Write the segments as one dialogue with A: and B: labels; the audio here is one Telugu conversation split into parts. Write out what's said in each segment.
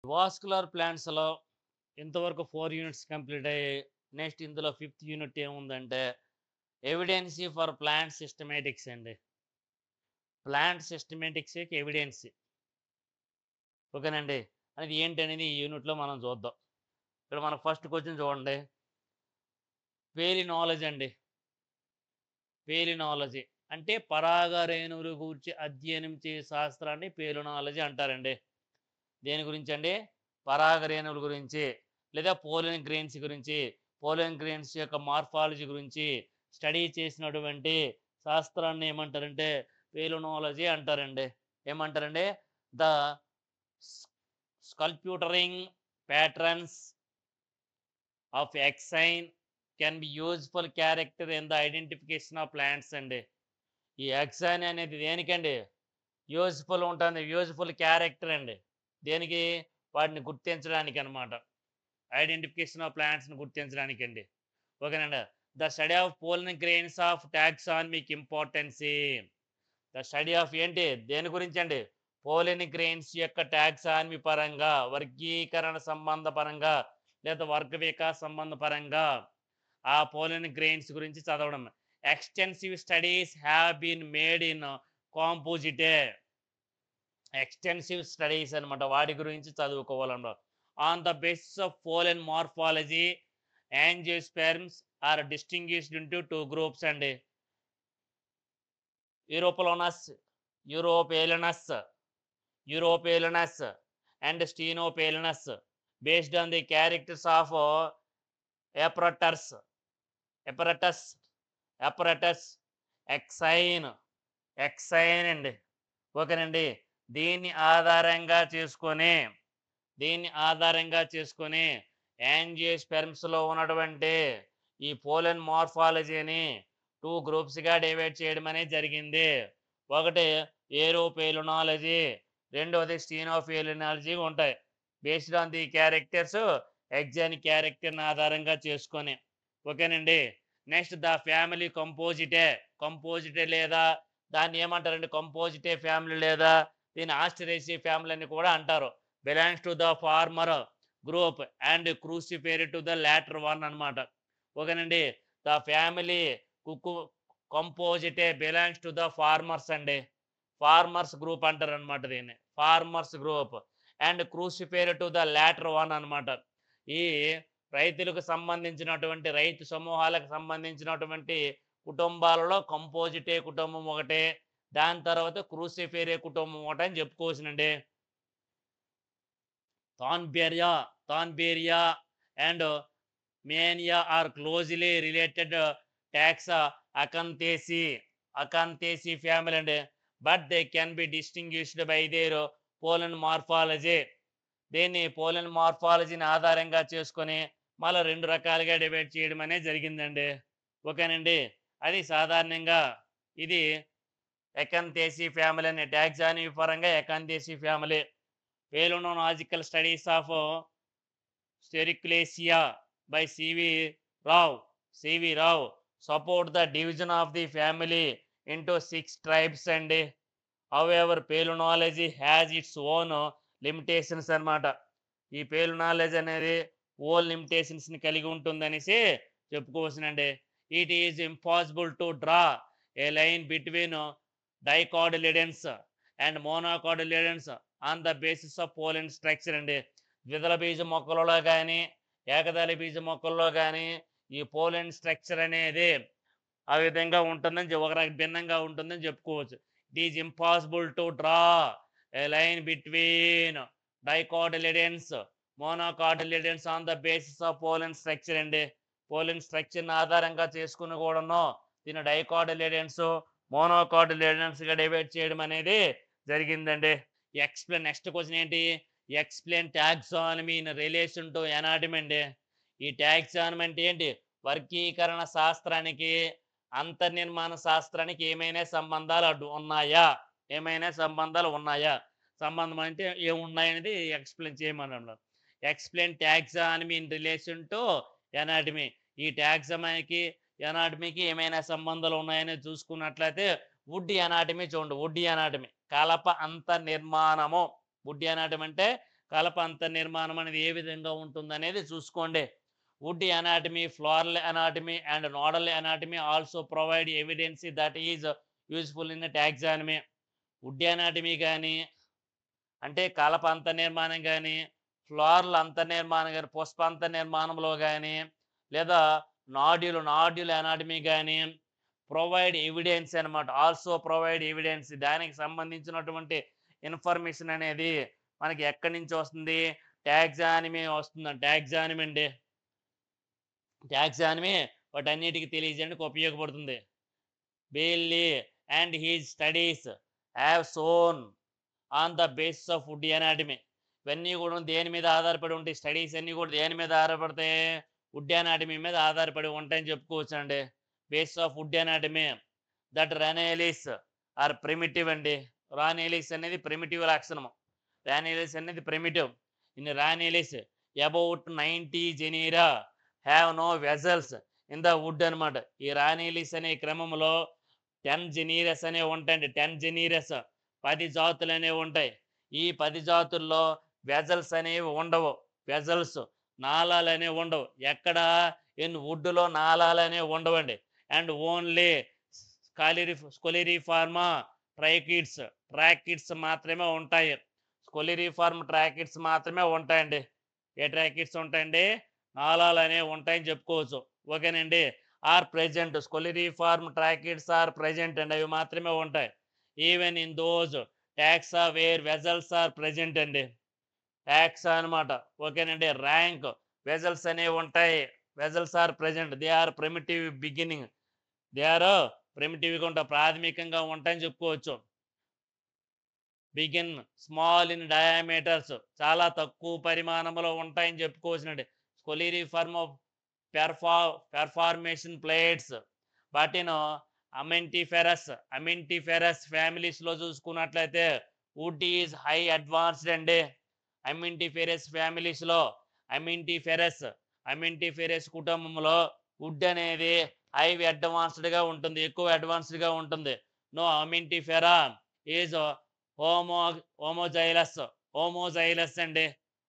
A: వాస్కులర్ ప్లాంట్స్‌లో ఇంతవరకు 4 యూనిట్స్ కంప్లీట్ అయ్యాయి. నెక్స్ట్ ఇందులో ఫిఫ్త్ యూనిట్ ఏముందంటే ఎవిడెన్సీ ఫర్ ప్లాంట్ సిస్టమాటిక్స్ అండి. ప్లాంట్ సిస్టమాటిక్స్‌కి ఎవిడెన్సీ. ఓకేనండి. అది ఏంటనేది ఈ యూనిట్‌లో మనం చూద్దాం. ఇక్కడ మనకు ఫస్ట్ క్వెషన్ చూడండి. పేలినాలజీ అండి. పేలినాలజీ అంటే పరాగ రేణువుల గూర్చి అధ్యయనం చేసే శాస్త్రాన్ని పేలినాలజీ అంటారండి. దేని గురించండి? పరాగ రేణువుల గురించి లేదా పోలెన్ గ్రెయిన్స్ గురించి, పోలెన్ గ్రెయిన్స్ యొక్క మార్ఫాలజీ గురించి స్టడీ చేసినటువంటి శాస్త్రాన్ని ఏమంటారంటే పేలినాలజీ అంటారండి. ఏమంటారండి? ద స్ sculpturing patterns of exine can be useful character in the identification of plants అండి. ఈ ఎక్సైన్ అనేది దేనికండి? యూజ్‌ఫుల్ ఉంటుంది. యూజ్‌ఫుల్ క్యారెక్టర్ అండి. దేనికి? వాటిని గుర్తించడానికి అన్నమాట. ఐడెంటిఫికేషన్ ఆఫ్ ప్లాంట్స్‌ని గుర్తించడానికండి. ఓకేనండి. The study of pollen grains of taxonomic importance. The study of ఏంటి? దేని గురించండి? పోలెన్ గ్రెయిన్స్ యొక్క టాక్సానమీ పరంగా, వర్గీకరణ సంబంధ పరంగా, లేదా వర్గ వికాస సంబంధ పరంగా ఆ పోలెన్ గ్రెయిన్స్ గురించి చదవడం. Extensive studies have been made in Compositae. Extensive studies అన్నమాట. వాటి గురించి చదువుకోవాలన్నమాట. On the basis of pollen morphology, angiosperms are distinguished into 2 groups అండి. Eurypalynous, eurypalynous, eurypalynous and stenopalynous based on the characters of apparatus, apparatus, apparatus, exine, exine అండి. ఓకేనండి. దీన్ని ఆధారంగా చేసుకొని, దీన్ని ఆధారంగా చేసుకొని యాంజియోస్పెర్మ్స్‌లో ఉన్నటువంటి ఈ పోలెన్ మార్ఫాలజీని 2 గ్రూప్స్‌గా డివైడ్ చేయడం అనేది జరిగింది. ఒకటి ఏరోపేలినాలజీ, రెండోది స్టీనోపేలినాలజీ ఉంటాయి. Based on the characters axon క్యారెక్టర్‌ని ఆధారంగా చేసుకొని. ఓకేనండి. నెక్స్ట్ ద ఫ్యామిలీ కంపోజిటే, కంపోజిటే లేదా దాన్ని ఏమంటారంటే కంపోజిటే ఫ్యామిలీ లేదా దీన్ని ఆస్టరేసి ఫ్యామిలీ అని కూడా అంటారు. Belongs to the former group and Cruciferae to the latter one అన్నమాట. ఓకేనండి. ద ఫ్యామిలీ కుకు Compositae belongs to the formers అండి. ఫార్మర్స్ గ్రూప్ అంటారనమాట దీన్ని. Formers group and Cruciferae to the latter one అన్నమాట. ఈ రైతులకు సంబంధించినటువంటి రైతు సమూహాలకు సంబంధించినటువంటి కుటుంబాలలో కంపోజిటే కుటుంబం ఒకటే, దాని తర్వాత క్రూసిఫేరే కుటుంబం ఒకటి అని చెప్పుకోవచ్చునండి. Thunbergia, Thunbergia and Menia are closely related taxa Acanthaceae, Acanthaceae family అండి. But they can be distinguished by their pollen morphology. దీన్ని పోలెన్ మార్ఫాలజీని ఆధారంగా చేసుకొని మళ్ళీ 2 రకాలుగా డివైడ్ చేయడం అనేది జరిగిందండి. ఓకేనండి. అది సాధారణంగా ఇది ఎకంతేసి ఫ్యామిలీ అని టాక్సానమీ పరంగా Acanthaceae family. Palynological studies of Sterculiaceae by CV Rao, CV Rao support the division of the family into 6 tribes అండి. However palynology has its own limitations అన్నమాట. ఈ పేలినాలజీ అనేది ఓన్ లిమిటేషన్స్‌ని కలిగి ఉంటుందనేసి చెప్పుకోవచ్చునండి. It is impossible to draw a line between dicotyledons and monocotyledons on the basis of pollen structure అండి. ద్విదళ బీజ మొక్కలలో కానీ, ఏకదళ బీజ మొక్కల్లో కానీ ఈ పోలెన్ స్ట్రక్చర్ అనేది ఆ విధంగా ఉంటుందని ఒక భిన్నంగా ఉంటుందని చెప్పుకోవచ్చు. It is impossible to draw a line between dicotyledons, monocotyledons on the basis of pollen structure అండి. పోలెన్ స్ట్రక్చర్‌ని ఆధారంగా చేసుకొని కూడాను దీన్ని డైకాటిలిడెన్స్, మోనోకాటిలిడెన్స్‌గా డివైడ్ చేయడం అనేది జరిగిందండి. నెక్స్ట్ క్వెషన్ ఏంటి? Explain taxonomy in relation to anatomy అండి. ఈ టాక్సానమీ అంటే ఏంటి? వర్గీకరణ శాస్త్రానికి, అంతర్నిర్మాణ శాస్త్రానికి ఏమైనా సంబంధాలు ఉన్నాయా? ఏమైనా సంబంధాలు ఉన్నాయా? సంబంధం అంటే ఏమున్నాయనేది ఎక్స్‌ప్లెయిన్ చేయమన్నారు. Explain taxonomy in relation to anatomy. ఈ టాక్సానమీకి, అనాటమీకి ఏమైనా సంబంధాలు ఉన్నాయని చూసుకున్నట్లయితే వుడ్ అనాటమీ చూడండి. వుడ్ అనాటమీ కలప అంతర్నిర్మాణము. వుడ్ అనాటమీ అంటే కలప అంతర్నిర్మాణం అనేది ఏ విధంగా ఉంటుందనేది చూసుకోండి. Wood anatomy, floral anatomy and nodal anatomy also provide evidence that is useful in taxonomy. Wood anatomy కానీ, అంటే కలప అంతర్నిర్మాణం కానీ, ఫ్లోరల్ అంతర్నిర్మాణం కానీ, పుష్ప అంతర్నిర్మాణంలో కానీ, లేదా నాడ్యూల్ అనాటమీ కానీ ప్రొవైడ్ ఎవిడెన్స్ అనమాట. ఆల్సో ప్రొవైడ్ ఎవిడెన్స్, దానికి సంబంధించినటువంటి ఇన్ఫర్మేషన్ అనేది మనకి ఎక్కడి నుంచి వస్తుంది? టాక్సానమీ వస్తుందండి. టాక్సానమీ అండి. టాక్సానమీ వాటన్నిటికి తెలియజేయడానికి ఉపయోగపడుతుంది. Bailey and his studies have shown on the basis of wood anatomy. ఇవన్నీ కూడా దేని మీద ఆధారపడి ఉంటాయి? స్టడీస్ అన్నీ కూడా దేని మీద ఆధారపడతాయి? వుడ్ అనాటమీ మీద ఆధారపడి ఉంటాయని చెప్పుకోవచ్చు అండి. Basis of wood anatomy that Ranales are primitive అండి. రానేలిస్ అనేది ప్రిమిటివ్ లక్షణము. రానేలిస్ అనేది primitive. In Ranales about 90 genera have no vessels in the wood అనమాట. ఈ రానేలిస్ అనే క్రమంలో 10 జెనీరస్ అనేవి ఉంటాయండి. 10 జెనీరస్ 10 జాతులు అనేవి ఉంటాయి. ఈ 10 జాతుల్లో వెజల్స్ అనేవి ఉండవు. వెజల్స్ నాళాలు అనేవి ఉండవు. ఎక్కడ? ఇన్ వుడ్లో నాళాలు అనేవి ఉండవండి. అండ్ ఓన్లీ స్కొలిరిఫార్మా ట్రాకిడ్స్ మాత్రమే ఉంటాయి. స్కొలిరిఫార్మ్ ట్రాకిడ్స్ మాత్రమే ఉంటాయండి. ఏ ట్రాకిడ్స్ ఉంటాయండి? నాళాలు అనేవి ఉంటాయని చెప్పుకోవచ్చు. ఓకేనండి. Are present, scalariform tracheids are present అండి. అవి మాత్రమే ఉంటాయి. Even in those taxa where vessels are present అండి. ట్యాక్సా అనమాట. ఓకేనండి. ర్యాంక్ వెజల్స్ అనేవి ఉంటాయి. Vessels are present. They are primitive beginning. They are ప్రిమిటివ్గా ఉంటాయి, ప్రాథమికంగా ఉంటాయని చెప్పుకోవచ్చు. బిగిన్ స్మాల్ ఇన్ డయామీటర్స్, చాలా తక్కువ పరిమాణంలో ఉంటాయని చెప్పుకోవచ్చునండి. స్కొలిరిఫార్మ్ పెర్ఫార్మేషన్ ప్లేట్స్ వాటిను అమింటిఫెరస్ ఫ్యామిలీస్లో చూసుకున్నట్లయితే వుడ్ ఈజ్ హై అడ్వాన్స్డ్ అండి. ఫ్యామిలీస్లో అమింటిఫెరస్ కుటుంబంలో వుడ్ అనేది హై అడ్వాన్స్డ్గా ఉంటుంది, ఎక్కువ అడ్వాన్స్డ్గా ఉంటుంది. నో అమింటిఫెరా ఈజ్ హోమోజైలస్ అండి.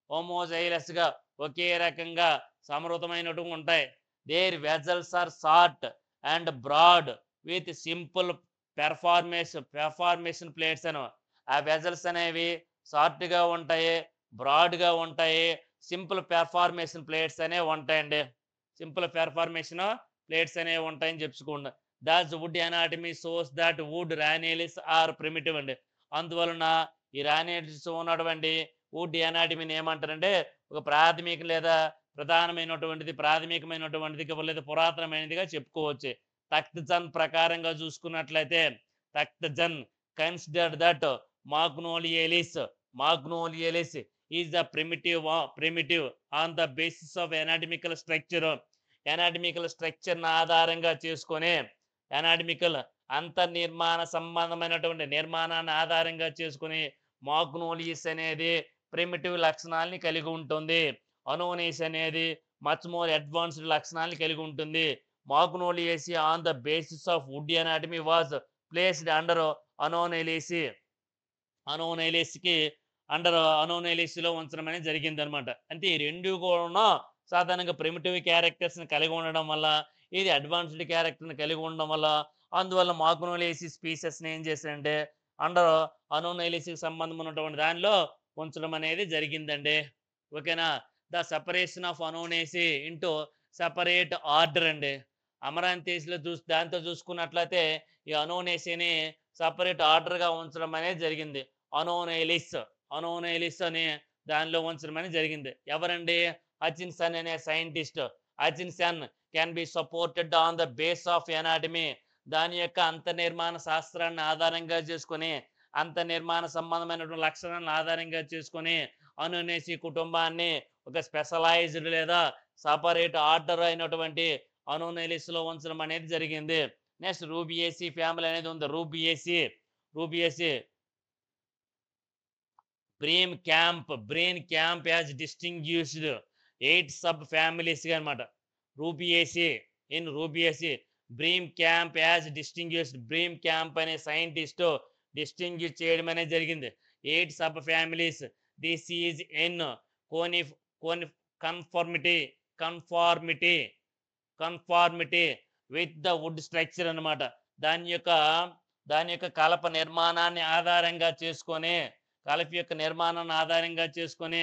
A: హోమోజైలస్గా ఒకే రకంగా సమృద్ధమైనటువంటి ఉంటాయి. Their vessels are short and broad with simple perforation plates అని. ఆ వెజల్స్ అనేవి షార్ట్గా ఉంటాయి, బ్రాడ్గా ఉంటాయి, సింపుల్ పెర్ఫార్మేషన్ ప్లేట్స్ అనేవి ఉంటాయండి. సింపుల్ పెర్ఫార్మేషన్ ప్లేట్స్ అనేవి ఉంటాయని చెప్పుకోండి. Thus wood anatomy shows that wood Ranales are primitive అండి. అందువలన ఈ రానేలిస్ ఉన్నటువంటి వుడ్ అనాటమీని ఏమంటారంటే ఒక ప్రాథమిక లేదా ప్రాథమికమైనటువంటిది లేదా పురాతనమైనదిగా చెప్పుకోవచ్చు. తఖ్తజన్ ప్రకారంగా చూసుకున్నట్లయితే Takhtajan considered that Magnoliales is the primitive on the basis of anatomical structure ఆధారంగా చేసుకొని అంతర్నిర్మాణ సంబంధమైనటువంటి నిర్మాణాన్ని ఆధారంగా చేసుకుని మాగ్నోలియస్ అనేది ప్రిమిటివ్ లక్షణాలని కలిగి ఉంటుంది. అనోనేస్ అనేది మచ్ మోర్ అడ్వాన్స్డ్ లక్షణాలను కలిగి ఉంటుంది. Magnoliaceae on the basis of wood anatomy was placed under అనోనైలిస్కి అనోనైలిస్లో ఉంచడం అనేది జరిగింది అనమాట. అంటే ఈ రెండు కూడా సాధారణంగా ప్రిమిటివ్ క్యారెక్టర్స్ని కలిగి ఉండడం వల్ల, ఇది అడ్వాన్స్డ్ క్యారెక్టర్ని కలిగి ఉండడం వల్ల, అందువల్ల మాగ్నోలియేసి స్పీసెస్ని ఏం చేశారంటే అండర్ అనోనైలిస్కి సంబంధం ఉన్నటువంటి దానిలో ఉంచడం అనేది జరిగిందండి. ఓకేనా. The separation of Annonaceae into separate order అండి. అమరాంతీస్లో దాంతో చూసుకున్నట్లయితే ఈ అనోనేసిని సపరేట్ ఆర్డర్గా ఉంచడం అనేది జరిగింది. అనోనైలిస్ అని దానిలో ఉంచడం అనేది జరిగింది. ఎవరండి? హచిన్సన్ అనే scientist. Hutchinson can be supported on the base of anatomy. దాని యొక్క అంతర్నిర్మాణ శాస్త్రాన్ని ఆధారంగా చేసుకొని, అంతర్నిర్మాణ సంబంధమైనటువంటి లక్షణాలను ఆధారంగా చేసుకొని అనోనేసి కుటుంబాన్ని ఒక స్పెషలైజ్డ్ లేదా సపరేట్ ఆర్డర్ అయినటువంటి అనోనైలిస్లో ఉంచడం అనేది జరిగింది. నెక్స్ట్ రూబియేసి ఫ్యామిలీ అనేది ఉంది. Rubiaceae Bremekamp has distinguished 8 sub ఫ్యామిలీస్గా అనమాట. Rubiaceae Bremekamp has distinguished. Bremekamp అనే సైంటిస్ట్ డిస్టింగ్యూష్ చేయడం అనేది జరిగింది. 8 subfamilies this is in conif coni conformity conformity conformity with the wood structure అన్నమాట. దాని యొక్క దాని యొక్క కలప నిర్మాణాన్ని ఆధారంగా చేసుకొని కలప యొక్క నిర్మాణాన్ని ఆధారంగా చేసుకొని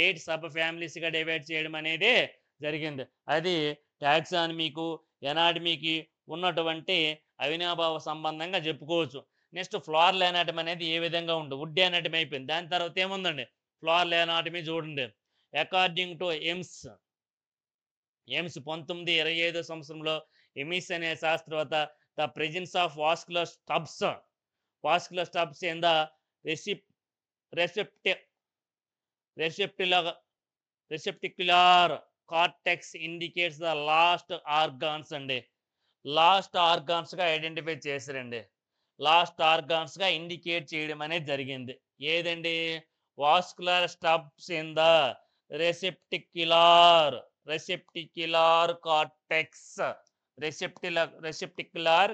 A: 8 సబ్ ఫ్యామిలీస్‌గా డివైడ్ చేయడం అనేది జరిగింది. అది టాక్సానమీకు, ఎనాటమీకి ఉన్నటువంటి అవినాభావ సంబంధంగా చెప్పుకోవచ్చు. నెక్స్ట్ ఫ్లోరల్ ఎనాటమీ అనేది ఏ విధంగా ఉంటుంది? వుడ్ ఎనాటమీ అయిపోయింది. దాని తర్వాత ఏముందండి? ఫ్లోరల్ ఎనాటమీ చూడండి. అకార్డింగ్ టు ఎయిమ్స్ 1925 సంవత్సరంలో ఎమిస్ అనే శాస్త్రవేత్త the presence of vascular stubs in the recep recepti receptacular cortex indicates the lost organs అండి. లాస్ట్ ఆర్గాన్స్గా ఐడెంటిఫై చేశారండి. లాస్ట్ ఆర్గాన్స్గా ఇండికేట్ చేయడం అనేది జరిగింది. ఏదండి? Vascular stubs in the receptacular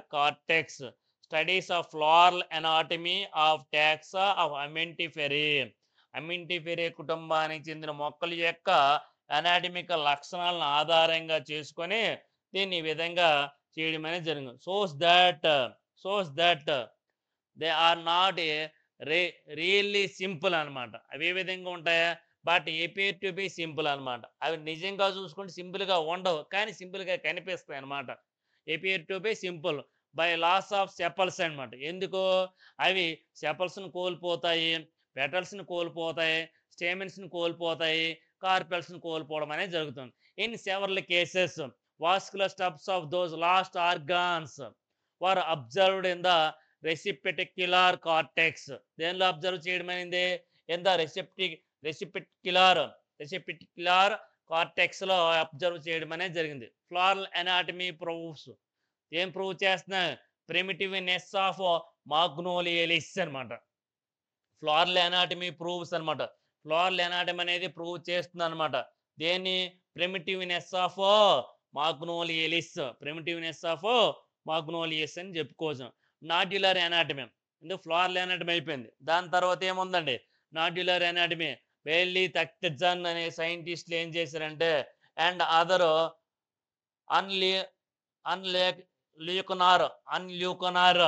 A: cortex studies of floral anatomy of taxa of Amentiferae కుటుంబానికి చెందిన మొక్కల యొక్క అనాటమికల్ లక్షణాలను ఆధారంగా చేసుకొని దీన్ని ఈ విధంగా చేయడం అనేది జరిగింది. Shows that they are not really simple అనమాట. అవి ఏ విధంగా ఉంటాయా? But appear to be simple అనమాట. అవి నిజంగా చూసుకుంటే సింపుల్గా ఉండవు, కానీ సింపుల్గా కనిపిస్తాయి అనమాట. Appear to be simple by loss of sepals అనమాట. ఎందుకు? అవి సెపల్స్ని కోల్పోతాయి, పెటల్స్ని కోల్పోతాయి, స్టేమిన్స్ని కోల్పోతాయి, కార్పెల్స్ని కోల్పోవడం అనేది జరుగుతుంది. In several cases vascular stubs of those lost organs were observed in the receptacular cortex. దేనిలో అబ్జర్వ్ చేయడం అయింది? ఇన్ ద రెసిపెటిక్యులర్ కార్టెక్స్లో అబ్జర్వ్ చేయడం అనేది జరిగింది. ఫ్లోరల్ ఎనాటమీ ప్రూవ్స్ ఏం ప్రూవ్ చేస్తున్నా? ప్రిమిటివ్నెస్ ఆఫ్ మాగ్నోలియలిస్ అనమాట. ఫ్లోరల్ ఎనాటమీ ప్రూవ్స్ అనమాట. ఫ్లోరల్ ఎనాటమీ అనేది ప్రూవ్ చేస్తుంది అనమాట. దేన్ని? ప్రిమిటివ్నెస్ ఆఫ్ మాగ్నోలియస్ అని చెప్పుకోవచ్చు. నాడ్యులర్ ఎనాటమీ ఎందుకు? ఫ్లోరల్ ఎనాటమీ అయిపోయింది. దాని తర్వాత ఏముందండి? Nodular anatomy. బెయిలీ తక్తజన్ అనే సైంటిస్టులు ఏం చేశారంటే and other unilacunar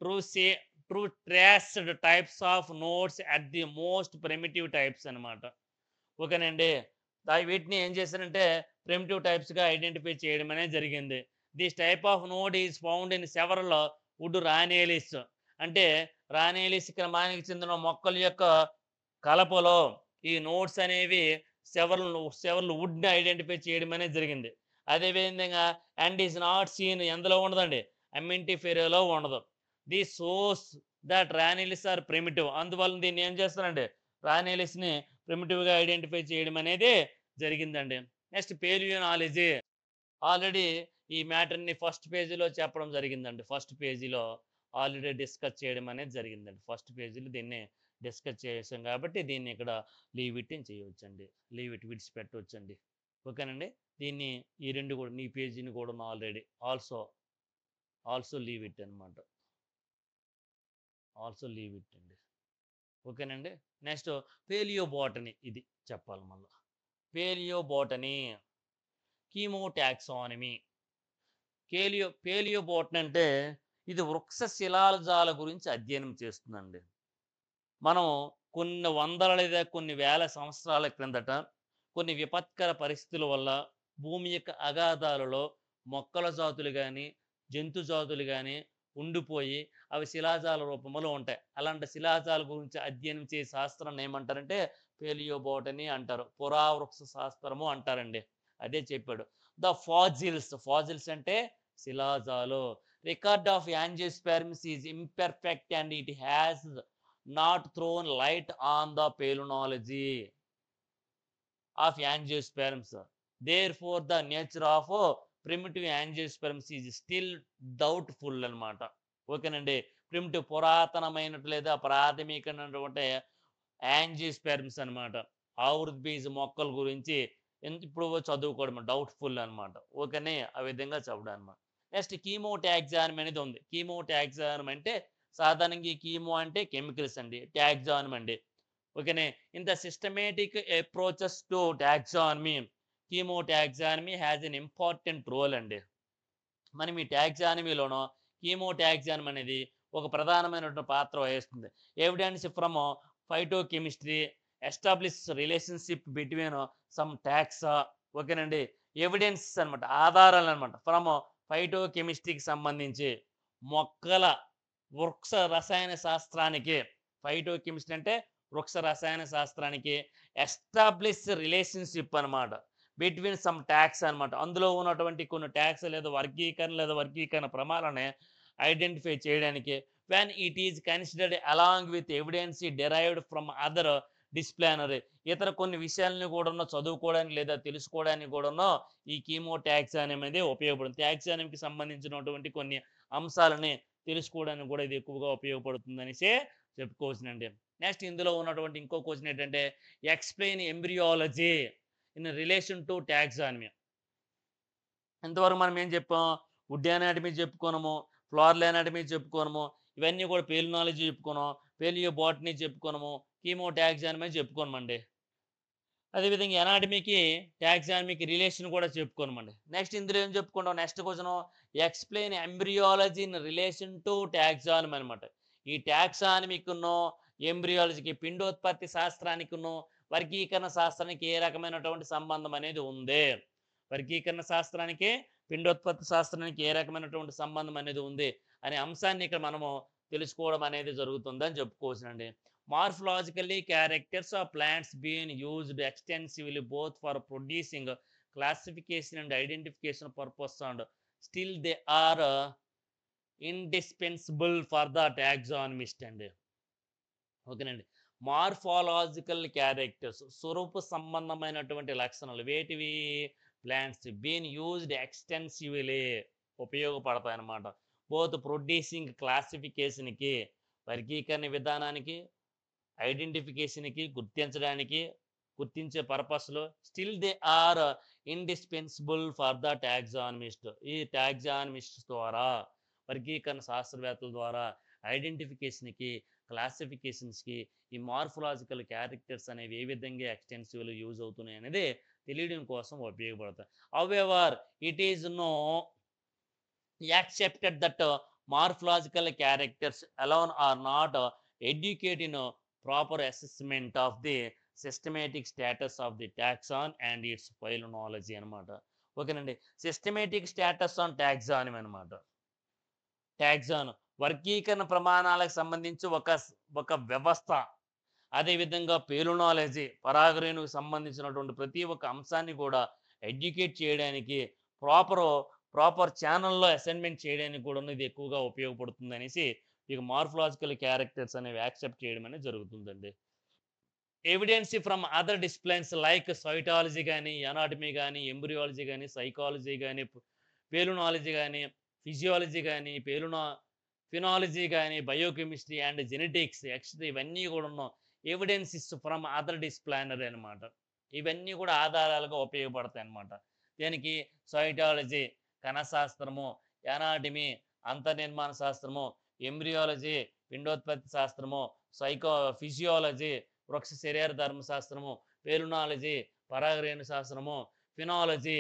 A: true traced types of nodes at the most primitive types అనమాట. ఓకేనండి. వీటిని ఏం చేశారంటే ప్రిమిటివ్ టైప్స్గా ఐడెంటిఫై చేయడం అనేది జరిగింది. This type of node is found in several wood Ranales. అంటే రానేలిస్ క్రమానికి చెందిన మొక్కల యొక్క కలపలో ఈ నోట్స్ అనేవి సెవరల్ వుడ్ని ఐడెంటిఫై చేయడం అనేది జరిగింది. అదేవిధంగా అండ్ ఈజ్ నాట్ సీన్ ఎందులో ఉండదండి? అమింటిఫెరేలో ఉండదు. The source that Ranales are primitive. అందువల్ల దీన్ని ఏం చేస్తారండి? రానిలిస్ని ప్రిమిటివ్గా ఐడెంటిఫై చేయడం అనేది జరిగిందండి. నెక్స్ట్ పేలియోనాలజీ. ఆల్రెడీ ఈ మ్యాటర్ని ఫస్ట్ పేజీలో చెప్పడం జరిగిందండి. ఫస్ట్ పేజీలో ఆల్రెడీ డిస్కస్ చేయడం అనేది జరిగిందండి. ఫస్ట్ పేజీలో దీన్ని డిస్కస్ చేసాం కాబట్టి దీన్ని ఇక్కడ లీవ్ ఇట్ అని చేయవచ్చండి. Leave it విడిచిపెట్టవచ్చండి. ఓకేనండి. దీన్ని ఈ రెండు కూడా ఈ పేజీని కూడా ఆల్రెడీ ఆల్సో లీవ్ ఇట్ అనమాట. ఆల్సో లీవ్ ఇట్ అండి. ఓకేనండి. నెక్స్ట్ పేలియోబాటనీ. ఇది చెప్పాలి మళ్ళీ. పేలియోబాటనీ, కీమోటాక్సానమీ. పేలియోబాటనీ అంటే ఇది వృక్ష శిలాజాల గురించి అధ్యయనం చేస్తుందండి. మనం కొన్ని వందల లేదా కొన్ని వేల సంవత్సరాల క్రిందట కొన్ని విపత్కర పరిస్థితుల వల్ల భూమి యొక్క అగాధాలలో మొక్కల జాతులు కానీ జంతు జాతులు కానీ ఉండిపోయి అవి శిలాజాల రూపంలో ఉంటాయి. అలాంటి శిలాజాల గురించి అధ్యయనం చేసే శాస్త్రాన్ని ఏమంటారంటే పేలియోబాటనీ అంటారు. పురావృక్ష శాస్త్రము అంటారండి. అదే చెప్పాడు. ద ఫాజిల్స్ అంటే శిలాజాలు. Record of angiosperms is imperfect and it has not thrown light on the palynology of angiosperms. Therefore, the nature of primitive angiosperms is still doubtful అనమాట. ఓకేనండి. ప్రిమిటివ్ పురాతనమైనట్టు లేదా ప్రాథమికమైనటువంటి యాంజియోస్పెర్మ్స్ అనమాట. ఆవృత్ బీజ మొక్కల గురించి ఇప్పుడు చదువుకోవడం డౌట్ఫుల్ అనమాట. ఓకేనే ఆ విధంగా చెప్పడం అనమాట. నెక్స్ట్ కీమోటాక్సానమీ అనేది ఉంది. కీమోటాక్సానమీ అంటే సాధారణంగా ఈ కీమో అంటే కెమికల్స్ అండి. టాక్సానమీ అండి ఓకేనే. In the systematic approaches to taxonomy, chemotaxonomy has an important role అండి. మనం ఈ టాక్సానమీలోనో కీమోటాక్సానమీ అనేది ఒక ప్రధానమైనటువంటి పాత్ర వహిస్తుంది. Evidence from phytochemistry establish relationship between some taxa, ఓకేనండి. ఎవిడెన్స్ అనమాట, ఆధారాలు అనమాట. ఫ్రమ్ ఫైటోకెమిస్ట్రీకి సంబంధించి మొక్కల వృక్ష రసాయన శాస్త్రానికి, ఫైటోకెమిస్ట్రీ అంటే వృక్ష రసాయన శాస్త్రానికి ఎస్టాబ్లిష్ రిలేషన్షిప్ అనమాట బిట్వీన్ సమ్ ట్యాక్స్ అనమాట. అందులో ఉన్నటువంటి కొన్ని ట్యాక్స్ లేదా వర్గీకరణ ప్రమాణాలని ఐడెంటిఫై చేయడానికి when it is considered along with evidence derived from other disciplinary, ఇతర కొన్ని విషయాలను కూడా చదువుకోవడానికి లేదా తెలుసుకోవడానికి కూడా ఈ కీమో టాక్సానమీ అనేది ఉపయోగపడుతుంది. టాక్సానమీకి సంబంధించినటువంటి కొన్ని అంశాలని తెలుసుకోవడానికి కూడా ఇది ఎక్కువగా ఉపయోగపడుతుంది అనేసి చెప్పుకోవచ్చునండి. నెక్స్ట్ ఇందులో ఉన్నటువంటి ఇంకో క్వశ్చన్ ఏంటంటే explain embryology in relation to taxonomy. ఇంతవరకు మనం ఏం చెప్పాం? వుడ్ అనాటమీ చెప్పుకోనము, ఫ్లోరల్ అనాటమీ చెప్పుకోనము, ఇవన్నీ కూడా పేలినాలజీ చెప్పుకున్నాం, పేలియో బాటనీ చెప్పుకోనము, కీమో టాక్సానమీ చెప్పుకోనమండి. అదేవిధంగా ఎనాటమీకి టాక్సానమీకి రిలేషన్ కూడా చెప్పుకోనమండి. నెక్స్ట్ ఇందులో ఏం చెప్పుకుంటాం? Next question explain embryology in relation to taxonomy అనమాట. ఈ టాక్సానమీకును ఎంబ్రియాలజీకి, పిండోత్పత్తి శాస్త్రానికిను వర్గీకరణ శాస్త్రానికి ఏ రకమైనటువంటి సంబంధం అనేది ఉంది? వర్గీకరణ శాస్త్రానికి, పిండోత్పత్తి శాస్త్రానికి ఏ రకమైనటువంటి సంబంధం అనేది ఉంది అనే అంశాన్ని ఇక్కడ మనము తెలుసుకోవడం అనేది జరుగుతుందని చెప్పుకోవచ్చునండి. Morphologically characters of plants been used extensively both for producing classification and identification purpose and still they are indispensable for the taxonomist అండి. ఓకేనండి. మార్ఫాలాజికల్ క్యారెక్టర్స్, స్వరూప సంబంధమైనటువంటి లక్షణాలు వేటివి? ప్లాంట్స్ బీన్ యూజ్డ్ ఎక్స్టెన్సివ్లీ ఉపయోగపడతాయి అన్నమాట. బోత్ ప్రొడ్యూసింగ్ క్లాసిఫికేషన్కి, వర్గీకరణ విధానానికి, ఐడెంటిఫికేషన్కి, గుర్తించే పర్పస్లో, still they are indispensable for the taxonomist. ఈ టాక్సానమిస్ట్ ద్వారా, వర్గీకరణ శాస్త్రవేత్తల ద్వారా ఐడెంటిఫికేషన్కి, క్లాసిఫికేషన్స్కి ఈ మార్ఫలాజికల్ క్యారెక్టర్స్ అనేవి ఏ విధంగా ఎక్స్టెన్సివ్లో యూజ్ అవుతున్నాయి అనేది తెలియడం కోసం ఉపయోగపడతాయి. However it is no accepted that morphological characters alone are not adequate in proper assessment of the systematic status of the taxon and its ఫైలోనాలజీ అనమాట. ఓకేనండి. సిస్టమేటిక్ స్టేటస్ ఆన్ టాక్సానమీ అనమాట. టాక్సాన్ వర్గీకరణ ప్రమాణాలకు సంబంధించి ఒక వ్యవస్థ. అదేవిధంగా పేలోనాలజీ పరాగరేణుకు సంబంధించినటువంటి ప్రతి ఒక్క అంశాన్ని కూడా ఎడ్యుకేట్ చేయడానికి, ప్రాపర్ ఛానల్లో అసైన్మెంట్ చేయడానికి కూడా ఇది ఎక్కువగా ఉపయోగపడుతుంది అనేసి ఇక మార్ఫలాజికల్ క్యారెక్టర్స్ అనేవి యాక్సెప్ట్ చేయడం అనేది జరుగుతుందండి. Evidence from other disciplines like cytology కానీ, ఎనాటమీ కానీ, ఎంబ్రియాలజీ కానీ, సైకాలజీ కానీ, పేలోనాలజీ కానీ, ఫిజియాలజీ కానీ, ఫినాలజీ కానీ, బయోకెమిస్ట్రీ అండ్ జెనెటిక్స్ ఇవన్నీ కూడా ఉన్నాం ఎవిడెన్సెస్ ఫ్రమ్ అదర్ డిసిప్లైనరీ అనమాట. ఇవన్నీ కూడా ఆధారాలుగా ఉపయోగపడతాయి అన్నమాట. దీనికి సైటాలజీ కణశాస్త్రము, ఎనాటమీ అంతర్నిర్మాణ శాస్త్రము, ఎంబ్రియాలజీ పిండోత్పత్తి శాస్త్రము, ఫిజియాలజీ వృక్ష శరీర ధర్మశాస్త్రము, పేలోనాలజీ పరాగరేణు శాస్త్రము, ఫినాలజీ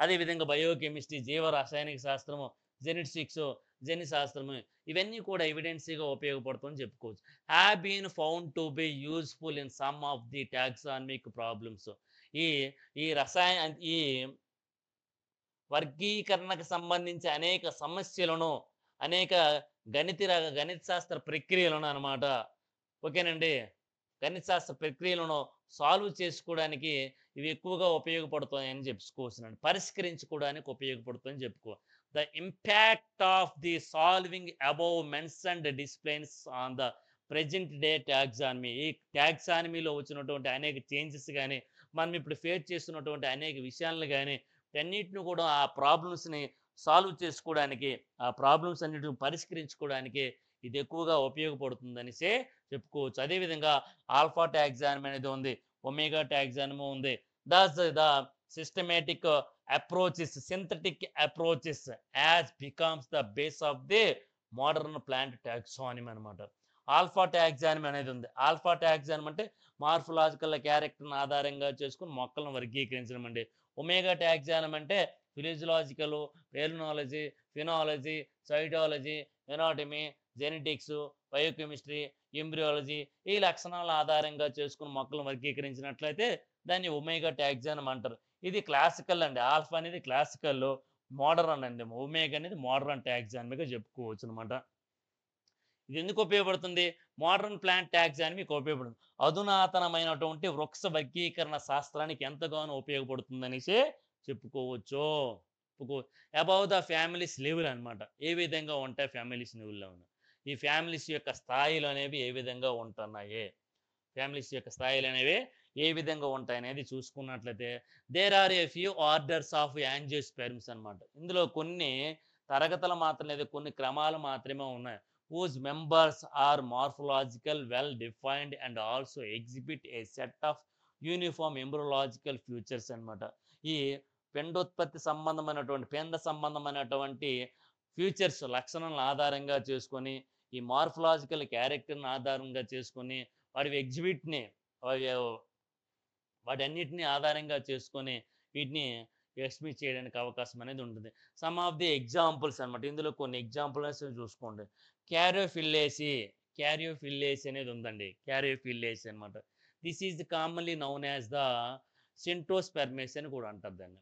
A: అదేవిధంగా బయోకెమిస్ట్రీ జీవ రసాయనిక శాస్త్రము, జెనెటిక్స్ జన్యు శాస్త్రము, ఇవన్నీ కూడా ఎవిడెన్సీగా ఉపయోగపడుతుందని చెప్పుకోవచ్చు. Have been found to be useful in some of the taxonomic problems. ఈ ఈ ఈ వర్గీకరణకు సంబంధించి అనేక సమస్యలను, అనేక గణిత శాస్త్ర ప్రక్రియలను అనమాట. ఓకేనండి. గణిత శాస్త్ర ప్రక్రియలను సాల్వ్ చేసుకోవడానికి ఇవి ఎక్కువగా ఉపయోగపడుతాయని చెప్పుకోవచ్చునండి. పరిష్కరించుకోవడానికి ఉపయోగపడుతుందని చెప్పుకో. The impact of the solving above mentioned disciplines on the present day taxonomy. ఈ టాక్సానమీలో వచ్చినటువంటి అనేక చేంజెస్ కానీ, మనం ఇప్పుడు ఫేస్ చేస్తున్నటువంటి అనేక విషయాలను కానీ, అన్నిటిని కూడా ఆ ప్రాబ్లమ్స్ని సాల్వ్ చేసుకోవడానికి, ఆ ప్రాబ్లమ్స్ అన్నిటిని పరిష్కరించుకోవడానికి ఇది ఎక్కువగా ఉపయోగపడుతుందనిసే చెప్పుకోవచ్చు. అదేవిధంగా ఆల్ఫా టాక్సానమీ అనేది ఉంది, ఒమేగా టాక్సానమీ ఉంది. The systematic approaches, synthetic approaches as becomes the base of the modern plant taxonomy అనమాట. ఆల్ఫా టాక్సానమీ అనేది ఉంది. ఆల్ఫా టాక్సానమీ అంటే మార్ఫలాజికల్ క్యారెక్టర్‌ని ఆధారంగా చేసుకొని మొక్కలను వర్గీకరించడం అండి. ఒమేగా టాక్సానమీ అంటే physiological, palynology, phenology, cytology, anatomy, genetics, biochemistry, embryology ఈ లక్షణాల ఆధారంగా చేసుకుని మొక్కలను వర్గీకరించినట్లయితే దాన్ని ఒమేగా టాక్సానమీ అంటారు. ఇది క్లాసికల్ అండి. ఆల్ఫా అనేది క్లాసికల్, మోడరన్ అండి. ఒమేగా అనేది మోడరన్ టాక్సానమీగా చెప్పుకోవచ్చు అనమాట. ఇది ఎందుకు ఉపయోగపడుతుంది? మోడర్న్ ప్లాంట్ టాక్సానమీకి ఉపయోగపడుతుంది. అధునాతనమైనటువంటి వృక్ష వర్గీకరణ శాస్త్రానికి ఎంతగానో ఉపయోగపడుతుందనేసి చెప్పుకోవచ్చు. చెప్పుకో అబౌవ్ ద ఫ్యామిలీస్ లెవెల్ అనమాట. ఏ విధంగా ఉంటాయి ఫ్యామిలీస్ లెవెల్‌లో ఈ ఫ్యామిలీస్ యొక్క స్థాయిలు అనేవి ఏ విధంగా ఉంటున్నాయి? ఫ్యామిలీస్ యొక్క స్థాయిలు అనేవి ఏ విధంగా ఉంటాయనేది చూసుకున్నట్లయితే there are a few orders of angiosperms అనమాట. ఇందులో కొన్ని తరగతులు మాత్రం లేదా కొన్ని క్రమాలు మాత్రమే ఉన్నాయి. whose members are morphological well defined and also exhibit a set of uniform embryological features అన్నమాట. ఈ పిండోత్పత్తి సంబంధమైనటువంటి పిండ సంబంధమైనటువంటి ఫ్యూచర్స్ లక్షణాలను ఆధారంగా చేసుకొని ఈ మార్ఫలాజికల్ క్యారెక్టర్ని ఆధారంగా చేసుకొని వాటి ఎగ్జిబిట్ని వాటన్నిటిని ఆధారంగా చేసుకొని వీటిని ఎక్స్‌ప్లెయిన్ చేయడానికి అవకాశం అనేది ఉంటుంది. సమ్ ఆఫ్ ది ఎగ్జాంపుల్స్ అనమాట. ఇందులో కొన్ని ఎగ్జాంపుల్స్ చూసుకోండి. క్యారియోఫిల్లేసి, క్యారియోఫిల్లేసి అనేది ఉందండి. క్యారియోఫిల్లేసి అనమాట. This is commonly known as the Centrospermaceae అని కూడా అంటారు దాన్ని.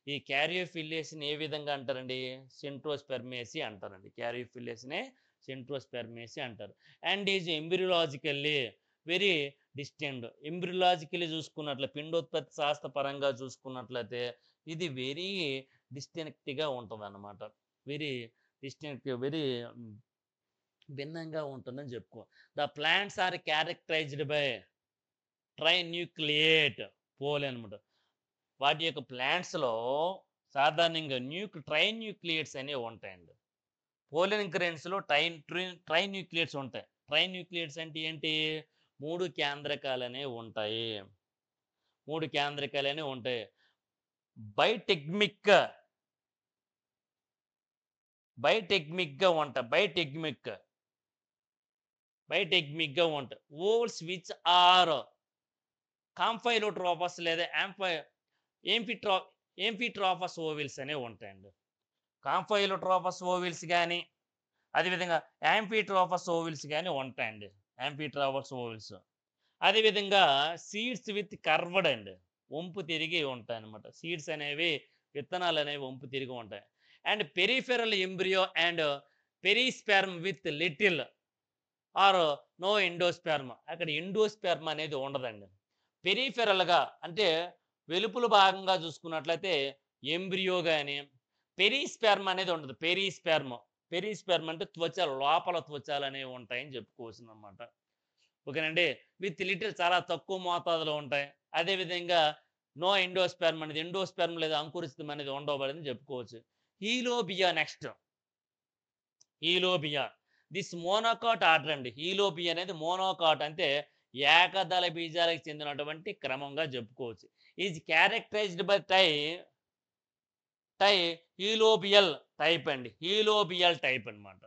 A: ఈ క్యారియోఫిల్లేసిని ఏ విధంగా అంటారండి? సెంట్రోస్పెర్మేసి అంటారండి. క్యారియోఫిల్లేసినే సెంట్రోస్పెర్మేసి అంటారు. And is embryologically very distinct. Embryologically చూసుకున్నట్లయితే పిండోత్పత్తి శాస్త్ర పరంగా చూసుకున్నట్లయితే ఇది వెరీ డిస్టింక్ట్‌గా ఉంటదన్నమాట. వెరీ డిస్టింక్ట్, వెరీ భిన్నంగా ఉంటుందని చెప్పుకో. The plants are characterized by trinucleate pollen అనమాట. వాటి యొక్క ప్లాంట్స్‌లో సాధారణంగా ట్రైన్యూక్లియేట్స్ అనేవి ఉంటాయండి. పోలెన్ గ్రెయిన్స్‌లో ట్రైన్యూక్లియేట్స్ ఉంటాయి. ట్రైన్యూక్లియేట్స్ అంటే ఏంటి? 3 కేంద్రకాలనేవి ఉంటాయి. 3 కేంద్రకాలనేవి ఉంటాయి. బైటెగ్మిక్ బైటెగ్మిక్‌గా ఉంటాయి. బైటెగ్మిక్‌గా ఉంటాయి. ఓవల్స్ విచ్ ఆర్ కాంఫైలోట్రోపస్ లేదా ఎంఫిట్రో ఎంఫిట్రోపస్ ఓవిల్స్ అనేవి ఉంటాయండి. కాంఫైలోట్రోపస్ ఓవిల్స్ గాని, అదేవిధంగా యాంఫిట్రోపస్ ఓవిల్స్ గాని ఉంటాయండి. యాంఫిట్రోపస్ ఓవిల్స్. అదేవిధంగా సీడ్స్ విత్ కర్వ్డ్ అండి. వంపు తిరిగి ఉంటాయన్నమాట. సీడ్స్ అనేవి విత్తనాలు అనేవి వంపు తిరిగి ఉంటాయి. And peripheral embryo and perisperm with little or no endosperm. అక్కడ ఎండోస్పెర్మ్ అనేది ఉండదండి. పెరిఫెరల్‌గా అంటే వెలుపల భాగంగా చూసుకున్నట్లయితే ఎంబ్రియో గాని, పెరిస్పెర్మ్ అనేది ఉండదు. పెరిస్పెర్మ్ అంటే లోపల త్వచాలనేవి ఉంటాయని చెప్పుకోవచ్చునన్నమాట. ఓకేనండి. విత్ లిటిల్ చాలా తక్కువ మోతాదులో ఉంటాయి. అదేవిధంగా నో ఎండోస్పెర్మ్ అనేది ఎండోస్పెర్మ్ లేదా అంకురితం అనేది ఉండవని చెప్పుకోవచ్చు. హీలోబియా నెక్స్ట్. హీలోబియా. దిస్ మోనోకాట్ ఆర్డర్ అండి. హీలోబియా అనేది మోనోకాట్ అంటే ఏకదళ బీజాలకు చెందినటువంటి క్రమంగా చెప్పుకోవచ్చు. ఈజ్ క్యారెక్టరైజ్డ్ బై టై హీలోబియల్ టైప్ అండి. హీలోబియల్ టైప్ అన్నమాట.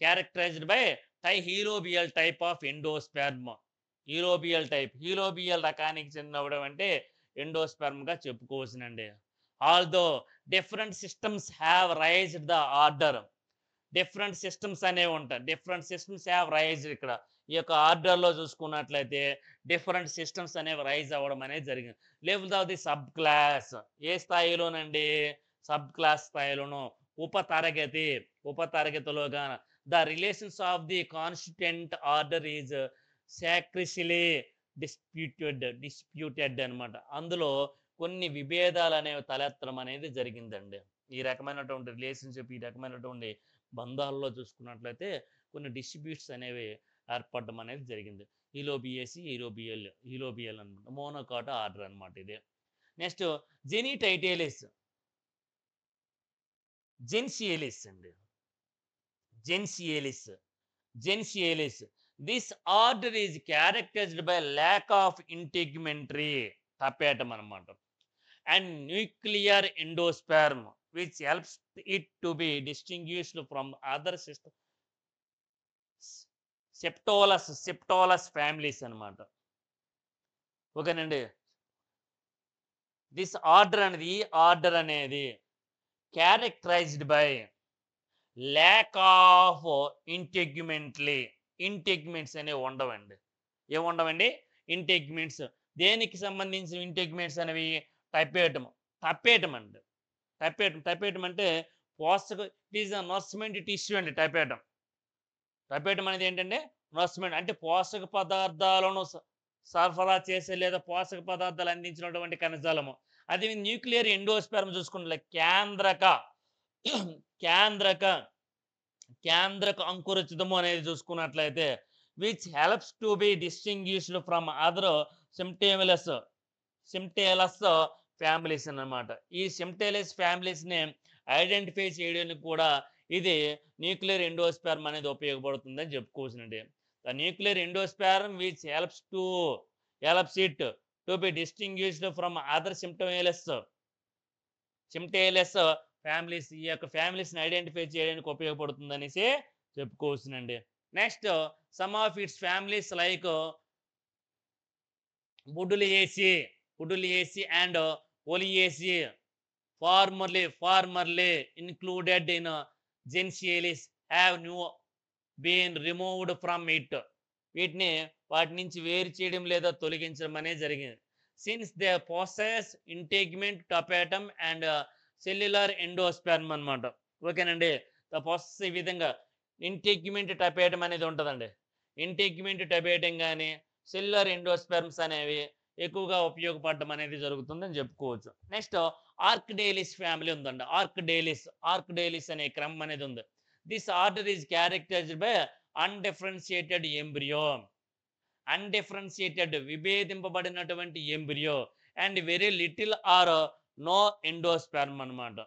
A: Characterized by helobial type of endosperm. Helobial రకానికి చెందినవడం అంటే ఎండోస్పెర్మ్‌గా చెప్పుకోవచ్చునండి. Although different systems have raised the order. Different systems అనేవి ఉంటాయి. డిఫరెంట్ సిస్టమ్స్ హ్యావ్ రైజ్డ్ ఇక్కడ. ఈ యొక్క ఆర్డర్‌లో చూసుకున్నట్లయితే డిఫరెంట్ సిస్టమ్స్ అనేవి రైజ్ అవ్వడం అనేది జరిగింది. Level of the subclass ఏ స్థాయిలోనండి? సబ్ క్లాస్ స్థాయిలోను. ఉపతరగతిలోగా the relations of the constituent order is scarcely disputed అన్నమాట. అందులో కొన్ని విభేదాలు అనేవి తలెత్తడం అనేది జరిగిందండి. ఈ రకమైనటువంటి రిలేషన్‌షిప్, ఈ రకమైనటువంటి బంధాల్లో చూసుకున్నట్లయితే కొన్ని డిస్ట్రిబ్యూట్స్ అనేవి ఏర్పడడం అనేది జరిగింది. హీలోబియల్ అనమాట. మోనోకాట్ ఆర్డర్ అనమాట ఇది. నెక్స్ట్ జెనిటైటేలిస్, జెన్సియలిస్ అండి. Gentianales. This order is characterized by lack of integumentary tapetum అనమాట. And nuclear endosperm which helps it to be distinguished from other systems sympetalous families అన్నమాట. ఓకేనండి. ఈ ఆర్డర్ అనేది characterized by lack of integuments అనేవి ఉండవండి. ఏముండవండి? ఇంటెగ్మెంట్స్. దేనికి సంబంధించిన ఇంటెగ్మెంట్స్ అనేవి? టపేటం అండి. టపేటం అంటే పోషక ఇట్ ఈస్ అ నర్స్మెంట్ టిష్యూ అండి. టపేటం అనేది ఏంటంటే నర్స్మెంట్ అంటే పోషక పదార్థాలను సరఫరా చేసే లేదా పోషక పదార్థాలు అందించినటువంటి కణజాలము. అది న్యూక్లియర్ ఎండోస్పెర్మ్ చూసుకున్నట్లే కేంద్రక అంకురచితము అనేది చూసుకున్నట్లయితే which helps to be distinguished from other sympetalous families అన్నమాట. ఈ సిమ్టేలస్ ఫ్యామిలీస్ని ఐడెంటిఫై చేయడానికి కూడా ఇది న్యూక్లియర్ ఎండోస్పెర్మ్ అనేది ఉపయోగపడుతుందని చెప్పుకోవచ్చునండి. The nuclear endosperm which helps it to be distinguished from other sympetalous families. ఈ యొక్క ఫ్యామిలీస్ని ఐడెంటిఫై చేయడానికి ఉపయోగపడుతుంది అనేసి చెప్పుకోవచ్చునండి. Next some of its families like Buddlejaceae and Oleaceae formerly included in Gentianales have been removed from it. వాటి నుంచి వేరు చేయడం లేదా తొలగించడం అనేది జరిగింది. Since they possess integument tapetum and cellular endosperm అనమాట. ఓకేనండి. ద పొసెస్ ఈ విధంగా ఇంటెగ్మెంట్ టపేటం అనేది ఉంటుందండి. ఇంటెగ్మెంట్ టపేటం కానీ సెల్యులర్ ఎండోస్పెర్మ్స్ అనేవి ఎక్కువగా ఉపయోగపడడం అనేది జరుగుతుందని చెప్పుకోవచ్చు. నెక్స్ట్ ఆర్కిడేలిస్ ఫ్యామిలీ ఉందండి. ఆర్కిడేలిస్ అనే క్రమం అనేది ఉంది. This order is characterized by undifferentiated విభేదింపబడినటువంటి embryo and very little or no endosperm అనమాట.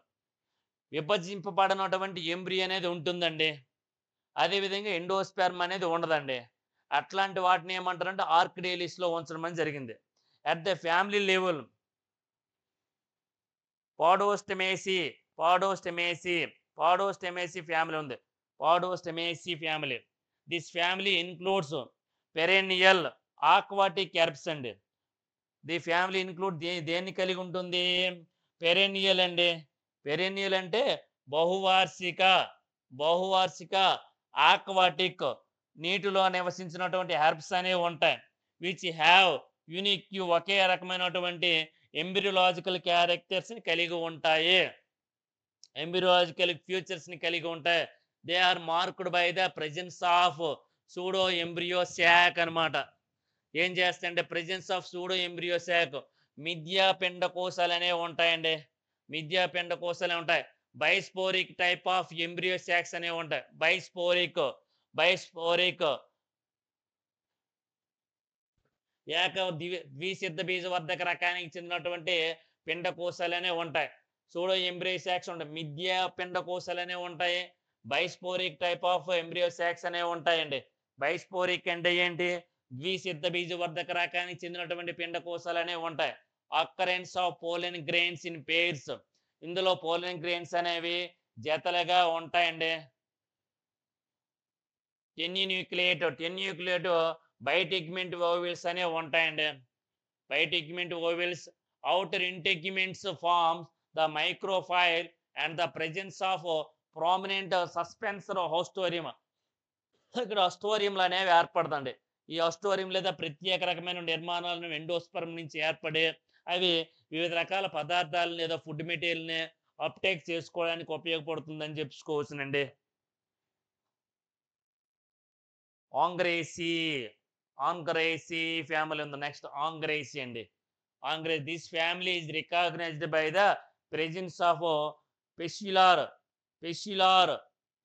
A: విభజింపబడినటువంటి ఎంబ్రియో అనేది ఉంటుందండి. అదేవిధంగా ఎండోస్పెర్మ్ అనేది ఉండదండి. అట్లాంటి వాటిని ఏమంటారంటే ఆర్కిడేలిస్లో ఉంచడం అనేది జరిగింది. At the family level Podostemaceae family ఉంది. Podostemaceae family. This family includes perennial aquatic herbs అండి. ది ఫ్యామిలీ ఇన్క్లూడ్ దేన్ని కలిగి ఉంటుంది? పెరెనియల్ అండి. పెరెనియల్ అంటే బహువార్షిక ఆక్వాటిక్ నీటిలో నివసించినటువంటి హెర్బ్స్ అనేవి ఉంటాయి. విచ్ హ్యావ్ యూనిక్ ఒకే రకమైనటువంటి ఎంబ్రియోలాజికల్ క్యారెక్టర్స్ని కలిగి ఉంటాయి. ఎంబ్రియోలాజికల్ ఫ్యూచర్స్ని కలిగి ఉంటాయి. They are marked by the presence of pseudo embryo sac అనమాట. ఏం చేస్తాయంటే presence of pseudo embryo sac మిథ్యా పిండకోశాలు అనేవి ఉంటాయండి. మిథ్యా పిండకోశాలు ఉంటాయి. Bisporic type of embryo sacs అనేవి ఉంటాయి. బైస్పోరిక్ ద్విసిద్ధ బీజవర్ధక రకానికి చెందినటువంటి పిండకోశాలు అనేవి ఉంటాయి. సూడో ఎంబ్రియో శాక్స్ ఉంటాయి. మిథ్యా పిండకోశాలు అనేవి ఉంటాయి. Bisporic type of embryo sacs అనేవి ఉంటాయండి. బైస్పోరిక్ అంటే ఏంటి? ద్విసిద్ధ బీజవర్ధక రకానికి చెందినటువంటి పిండకోశాలు అనేవి ఉంటాయి. Occurrence of pollen grains in pairs. ఇందులో పోలెన్ గ్రెయిన్స్ అనేవి జతలుగా ఉంటాయండి. టెన్యూక్లియేట్ బైటిగ్మెంట్ ఓవిల్స్ అనేవి ఉంటాయండి. బైటిగ్మెంట్ ovules outer integuments forms the micropyle and the presence of prominent suspensor hostorium. ఇక్కడ హస్టోరియంలు అనేవి ఏర్పడుతుంది. ఈ హస్టోరియం లేదా ప్రత్యేక రకమైన నిర్మాణాలను ఎండోస్పెర్మ్ నుంచి ఏర్పడి అవి వివిధ రకాల పదార్థాలు లేదా ఫుడ్ మెటీరియల్ని అప్టేక్ చేసుకోవడానికి ఉపయోగపడుతుందని చెప్పుకోవచ్చునండి. ఆంగ్రేసి ఫ్యామిలీ ఉంది. నెక్స్ట్ ఆంగ్రేసి అండి. This family is recognized by the presence of పెసిలార్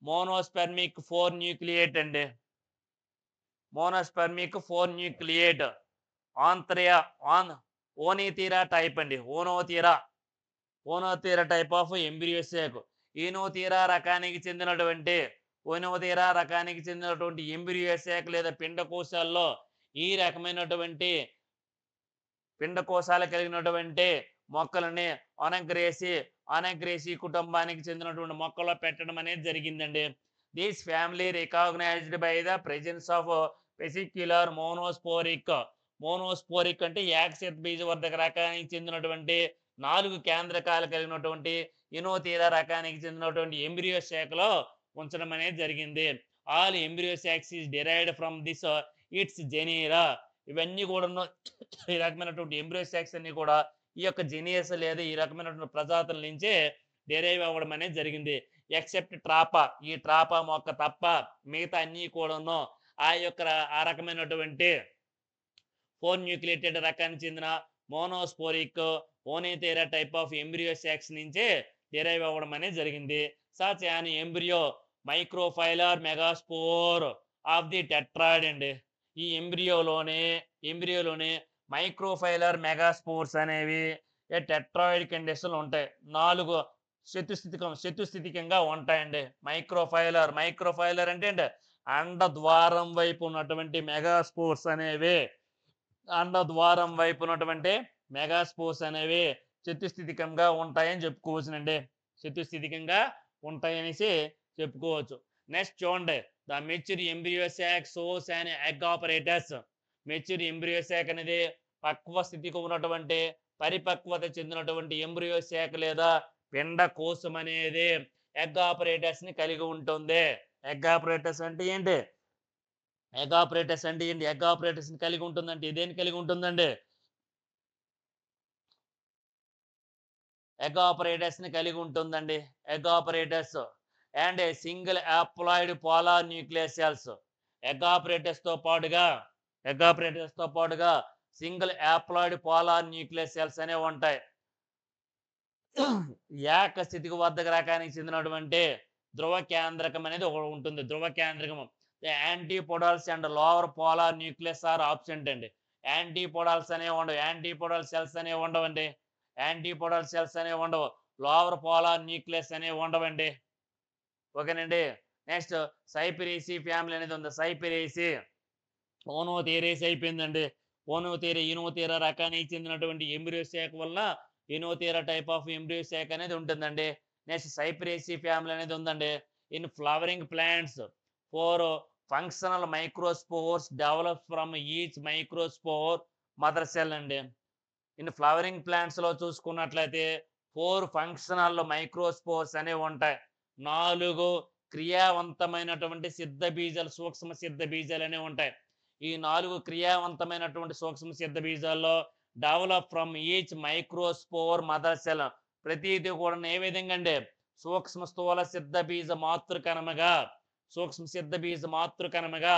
A: మోనోస్పెర్మిక్ 4 న్యూక్లియేట్ అండి. మోనోస్పెర్మిక్ 4 న్యూక్లియేట్ ఓనోథీరా టైప్ అండి. Oenothera type of embryo sac. Oenothera రకానికి చెందినటువంటి ఎంబ్రియో శాక్ లేదా పిండకోశాల్లో ఈ రకమైనటువంటి పిండకోశాలు కలిగినటువంటి మొక్కలని అనగ్రేసి కుటుంబానికి చెందినటువంటి మొక్కలో పెట్టడం అనేది జరిగిందండి. This family recognized by the presence of vesicular monosporic అంటే ఏకశీత బీజవర్ధక రకానికి చెందినటువంటి 4 కేంద్రకాలు కలిగినటువంటి ఇనోతీరా రకానికి చెందినటువంటి ఎంబ్రియో శాఖలో ఉంచడం అనేది జరిగింది. All embryo sacs is derived from this its genera. ఇవన్నీ కూడా ఈ రకమైనటువంటి ఎంబ్రియో శాక్స్ అన్ని కూడా ఈ యొక్క జెనియస్ లేదా ఈ రకమైనటువంటి ప్రజాతుల నుంచే డిరైవ్ అవ్వడం అనేది జరిగింది. ఎక్సెప్ట్ ట్రాపా, ఈ ట్రాపా మొక్క తప్ప మిగతా అన్ని కూడాను ఆ రకమైనటువంటి 4 న్యూక్లియేటెడ్ రకానికి చెందిన monosporic Oenothera type of embryo sacs నుంచే డిరైవ్ అవ్వడం అనేది జరిగింది. Such an embryo micropylar megaspore of the tetrad అండి. ఈ ఎంబ్రియోలోనే మైక్రోఫైలర్ మెగాస్పోర్స్ అనేవి టెట్రాయిడ్ కండిషన్లు ఉంటాయి. 4 చతుస్థితికంగా ఉంటాయండి. మైక్రోఫైలర్ అంటే అండద్వారం వైపు ఉన్నటువంటి మెగాస్పోర్స్ అనేవి చతుస్థితికంగా ఉంటాయని చెప్పుకోవచ్చునండి. చతుస్థితికంగా ఉంటాయనేసి చెప్పుకోవచ్చు. నెక్స్ట్ చూడండి, the mature embryo sac shows and egg apparatus. Mature embryo sac అనేది పక్వ స్థితికి ఉన్నటువంటి పరిపక్వత చెందినటువంటి ఎంబ్రియో శాక్ లేదా పిండ కోశం అనేది ఎగ్ ఆపరేటర్స్ ని కలిగి ఉంటుంది. ఎగ్ ఆపరేటర్స్ అంటే ఏంటి? ఎగ్ ఆపరేటర్స్ ని కలిగి ఉంటుందంటే ఇదేని కలిగి ఉంటుందండి? ఎగ్ ఆపరేటర్స్ ని కలిగి ఉంటుందండి. Egg apparatus and a single haploid polar nucleus cells. Egg apparatus తో పాటుగా single haploid polar nucleus cells అనేవి ఉంటాయి. ఏక స్థితికి వర్ధక రకానికి చెందినటువంటి ధ్రువ కేంద్రకం అనేది ఒకటి ఉంటుంది. ధ్రువ కేంద్రకం antipodals and lower polar nucleus are absent అండి. యాంటీపోడాల్స్ అనేవి ఉండవు. యాంటీపోడాల్ సెల్స్ అనేవి ఉండవు. లోవర్ పోలార్ న్యూక్లియస్ అనేవి ఉండవండి. ఓకేనండి. నెక్స్ట్ సైపరేసి ఫ్యామిలీ అనేది ఉంది. సైపరేసి ఓనోథేరేసి అయిపోయిందండి. ఇనోథేరా రకానికి చెందినటువంటి ఎంబ్రియో శాఖ వల్ల ఇనోథేరా టైప్ ఆఫ్ ఎంబ్రియో శాఖ అనేది ఉంటుందండి. నెక్స్ట్ సైపరేసి ఫ్యామిలీ అనేది ఉందండి. In flowering plants 4 functional microspores develops from each microspore mother cell అండి. ఇన్ ఫ్లవరింగ్ ప్లాంట్స్ లో చూసుకున్నట్లయితే 4 ఫంక్షనల్ మైక్రోస్పోర్స్ అనేవి ఉంటాయి. 4 క్రియావంతమైనటువంటి సూక్ష్మ సిద్ధ బీజాలు అనేవి ఉంటాయి. ఈ 4 క్రియావంతమైనటువంటి సూక్ష్మ సిద్ధ బీజాల్లో develop from each microspore mother cell. ప్రతిదీ కూడా ఏ విధంగా అంటే సూక్ష్మ స్థూల సిద్ధ బీజ మాతృకణముగా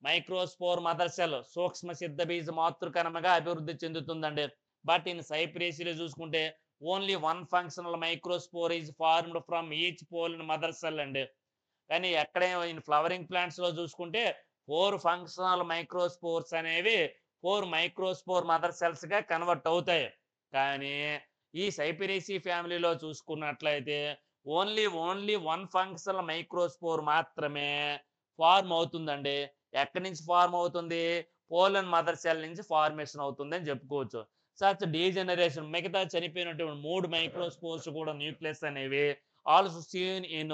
A: మైక్రోస్పోర్ మదర్ సెల్ సూక్ష్మ సిద్ధ బీజ మాతృకణముగా అభివృద్ధి చెందుతుందండి. బట్ ఇన్ సైప్రేసిలో చూసుకుంటే only 1 functional microspore is formed from each pole in mother cell అండి. కానీ ఎక్కడే ఇన్ ఫ్లవరింగ్ ప్లాంట్స్ లో చూసుకుంటే 4 ఫంక్షనల్ మైక్రోస్పోర్స్ అనేవి 4 మైక్రోస్పోర్ మదర్ సెల్స్ గా కన్వర్ట్ అవుతాయి. కానీ ఈ సైపరేసి ఫ్యామిలీలో చూసుకున్నట్లయితే ఓన్లీ 1 ఫంక్షనల్ మైక్రోస్పోర్ మాత్రమే ఫార్మ్ అవుతుందండి. ఎక్కడి నుంచి ఫార్మ్ అవుతుంది? పోలన్ మదర్ సెల్ నుంచి ఫార్మేషన్ అవుతుంది అని చెప్పుకోవచ్చు. సచ్ డీజనరేషన్ మిగతా చనిపోయినటువంటి 3 మైక్రోస్పోర్స్ కూడా న్యూక్లియస్ అనేవి also seen in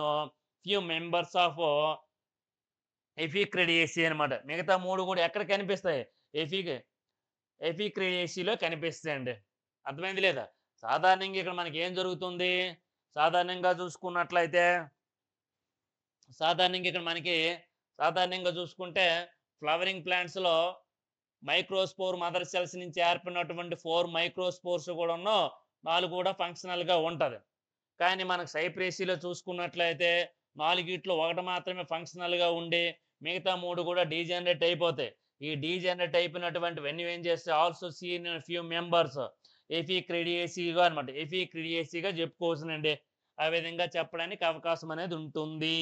A: few members of Epacridaceae అనమాట. మిగతా 3 కూడా ఎక్కడ కనిపిస్తాయి? ఎఫిక్రిడియేసిలో కనిపిస్తాయండి. అర్థమైంది లేదా? సాధారణంగా ఇక్కడ మనకి ఏం జరుగుతుంది? సాధారణంగా చూసుకుంటే ఫ్లవరింగ్ ప్లాంట్స్ లో మైక్రోస్పోర్ మదర్ సెల్స్ నుంచి ఏర్పడినటువంటి 4 మైక్రోస్పోర్స్ కూడా 4 కూడా ఫంక్షనల్ గా ఉంటది. కానీ మనకు సైప్రేసిలో చూసుకున్నట్లయితే 4 1 మాత్రమే ఫంక్షనల్ గా ఉండి మిగతా 3 కూడా డీజనరేట్ అయిపోతాయి. ఈ డీజనరేట్ అయిపోయినటువంటి వెన్యూ ఏం చేస్తే ఆల్సో సీన్ ఫ్యూ మెంబర్స్ ఎఫిక్రిడియేసిగా అనమాట. ఎఫిక్రిడియేసిగా చెప్పుకోవచ్చునండి. ఆ విధంగా చెప్పడానికి అవకాశం అనేది ఉంటుంది.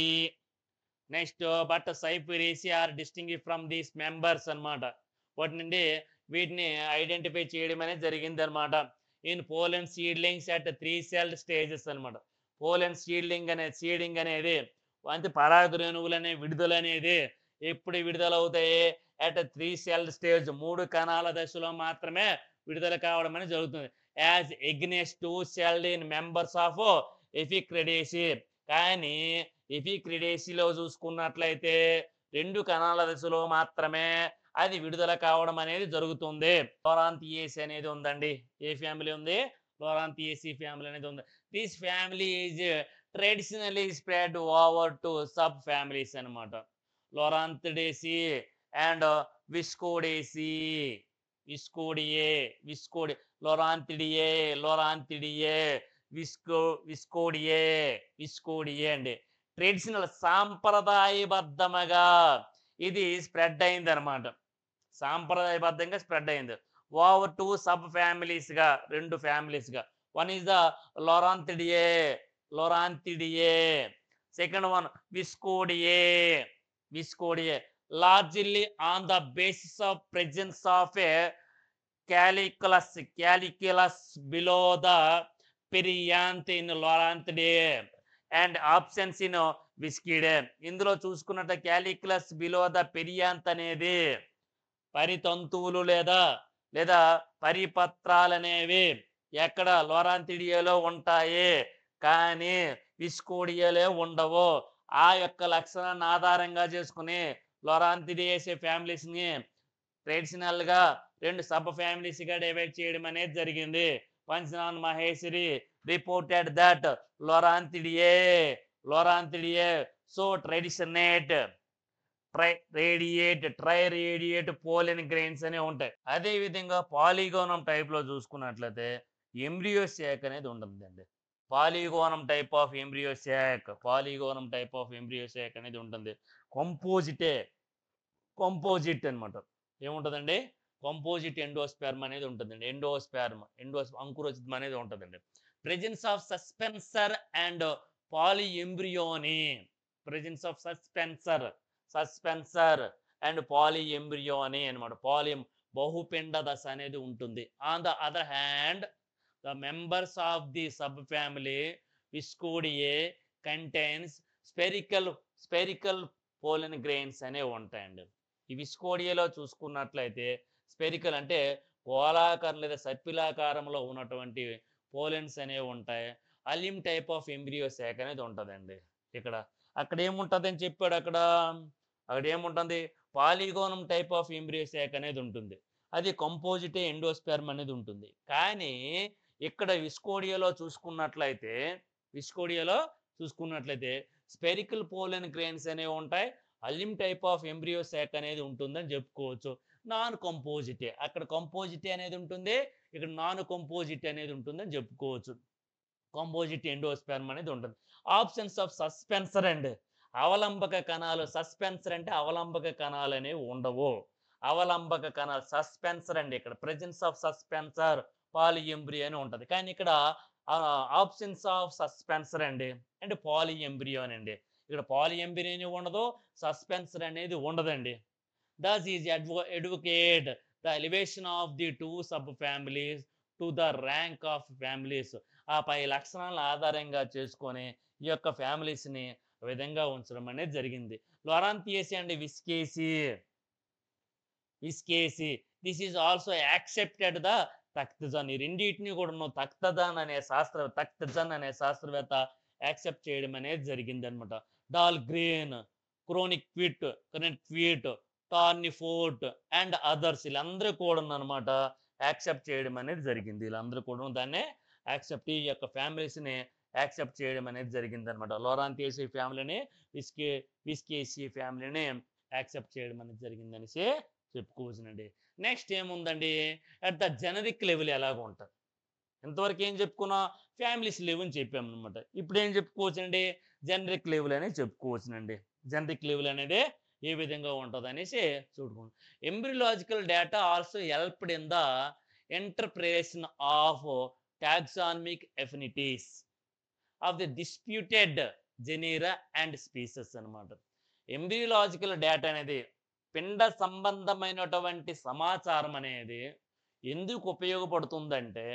A: Next but Cyperaceae are distinguish from these members అనమాట. వీటిని ఐడెంటిఫై చేయడం అనేది జరిగింది అనమాట. In pollen seedlings at 3 celled stages అనమాట. పోలెన్ సీడింగ్ అనేది అంటే పరాగరేణువులు అనే విడుదల అనేది ఎప్పుడు విడుదల అవుతాయి? అట్ 3 సెల్డ్ స్టేజ్ 3 కణాల దశలో మాత్రమే విడుదల కావడం అనేది జరుగుతుంది. As against 2 celled in members of Epacridaceae. కానీ ఎపిక్రిడేసిలో చూసుకున్నట్లయితే 2 కణాల దశలో మాత్రమే అది విడుదల కావడం అనేది జరుగుతుంది. లోరాంథియేసి అనేది ఉందండి. ఏ ఫ్యామిలీ ఉంది? లోరాంథియేసి ఫ్యామిలీ అనేది ఉంది. This family is traditionally spread over to sub families అనమాట. లోరాంథిడేసి అండ్ విస్కోడేసి, విస్కోడియే, లోరాంథిడియే, విస్కోడియే అండి. ట్రెడిషనల్ సాంప్రదాయబద్ధముగా ఇది స్ప్రెడ్ అయింది అనమాట. సాంప్రదాయబద్ధంగా స్ప్రెడ్ అయింది. ఓవర్ 2 సబ్ ఫ్యామిలీస్ గా, 2 ఫ్యామిలీస్ గా. One is the Loranthoideae, second one Viscoideae largely on the basis of presence of a calyculus below the perianth in Loranthoideae and absence in Viscoideae. ఇందులో చూసుకున్నట్టు క్యాలిక్యులస్ బిలో ద పెరియాంత్ అనేది పరితంతువులు లేదా పరిపత్రాలు అనేవి ఎక్కడ లోరాంథిడియేలో ఉంటాయి, కానీ విస్కోడియేలో ఉండవు. ఆ యొక్క లక్షణాన్ని ఆధారంగా చేసుకుని లోరాంథిడియేసి ఫ్యామిలీస్ ని ట్రెడిషనల్ గా 2 సబ్ ఫ్యామిలీస్ గా డివైడ్ చేయడం అనేది జరిగింది. Panchanan Maheshwari reported that Loranthoideae so triradiate triradiate pollen grains అనే ఉంటాయి. అదే విధంగా పాలిగోనం టైప్ లో చూసుకున్నట్లయితే ఎంబ్రియో శాక్ అనేది ఉంటుందండి. పాలిగోనం టైప్ ఆఫ్ ఎంబ్రియో శాక్ అనేది ఉంటుంది. కంపోజిట్ అన్నమాట. ఏముంటుందండి? కంపోజిట్ ఎండోస్పెర్మ్ అనేది ఉంటుందండి. అంకురోచితం అనేది ఉంటుందండి. Presence of suspensor and polyembryony, suspensor and polyembryony అనమాట. బహుపిండ దశ అనేది ఉంటుంది. On the other hand the members of the sub family Viscoideae contains spherical pollen grains అనేవి ఉంటాయండి. ఈ విస్కోడియేలో చూసుకున్నట్లయితే స్పెరికల్ అంటే గోళాకారం లేదా సర్పిలాకారంలో ఉన్నటువంటి పోలెన్స్ అనేవి ఉంటాయి. Haleem type of embryo sac అనేది ఉంటుందండి. అక్కడ ఏముంటుంది అని చెప్పాడు. అక్కడ ఏముంటుంది? పాలిగోనం టైప్ ఆఫ్ ఎంబ్రియో శాక్ అనేది ఉంటుంది. అది కంపోజిటే ఎండోస్పెర్మ్ అనేది ఉంటుంది. కానీ ఇక్కడ విస్కోడియేలో చూసుకున్నట్లయితే స్పెరికల్ పోలెన్ గ్రెయిన్స్ అనేవి ఉంటాయి. Haleem type of embryo sac అనేది ఉంటుందని చెప్పుకోవచ్చు. నాన్ కంపోజిటే, అక్కడ కంపోజిటే అనేది ఉంటుంది, ఇక్కడ నాన్ కంపోజిట్ అనేది ఉంటుందని చెప్పుకోవచ్చు. కంపోజిట్ ఎండోస్పెర్మ్ అనేది ఉంటుంది. ఆప్షన్స్ ఆఫ్ సస్పెన్సర్ అండ్ అవలంబక కణాలు. సస్పెన్సర్ అంటే అవలంబక కణాలు అనేవి ఉండవు. అవలంబక కణాలు సస్పెన్సర్ అండి. ఇక్కడ ప్రెజెన్స్ ఆఫ్ సస్పెన్సర్ పాలిఎంబ్రియో అని ఉంటుంది. కానీ ఇక్కడ ఆప్షన్స్ ఆఫ్ సస్పెన్సర్ అండి అండ్ పాలిఎంబ్రియో అండి. ఇక్కడ పాలిఎంబ్రియో ఉండదు, సస్పెన్సర్ అనేది ఉండదండి. Thus is advocate the elevation of the 2 subfamilies to the rank of families. ఆ పై లక్షణాలను ఆధారంగా చేసుకొని ఈ యొక్క ఫ్యామిలీస్ ని విధంగా ఉంచడం అనేది జరిగింది. Loranthaceae and Viscaceae this is also accepted the Takhtajan. ఈ రెండింటిని కూడా తఖ్తజన్ అనే శాస్త్రవేత్త యాక్సెప్ట్ చేయడం అనేది జరిగింది అనమాట. Dahlgren, Cronquist, Tournefort and others వీళ్ళందరూ కూడా అనమాట యాక్సెప్ట్ చేయడం అనేది జరిగింది. వీళ్ళందరూ కూడా దాన్ని యాక్సెప్ట్, ఈ యొక్క ఫ్యామిలీస్ ని యాక్సెప్ట్ చేయడం అనేది జరిగింది అనమాట. లోరాంథియేసి ఫ్యామిలీని, విస్కేసి ఫ్యామిలీని యాక్సెప్ట్ చేయడం అనేది జరిగిందనేసి చెప్పుకోవచ్చునండి. నెక్స్ట్ ఏముందండి? అట్ ద జెనరిక్ లెవెల్ ఎలాగ ఉంటుంది. ఇంతవరకు ఏం చెప్పుకున్నా? ఫ్యామిలీస్ లెవెల్ చెప్పాము అనమాట. ఇప్పుడు ఏం చెప్పుకోవచ్చునండి? జెనరిక్ లెవెల్ అనేది చెప్పుకోవచ్చునండి. జెనరిక్ లెవెల్ అనేది ఏ విధంగా ఉంటుంది అనేసి చూడుకోండి. Embryological data also helped in the interpretation of taxonomic affinities of the disputed genera and species అనమాట. ఎంబ్రియోలాజికల్ డేటా అనేది పిండ సంబంధమైనటువంటి సమాచారం అనేది ఎందుకు ఉపయోగపడుతుందంటే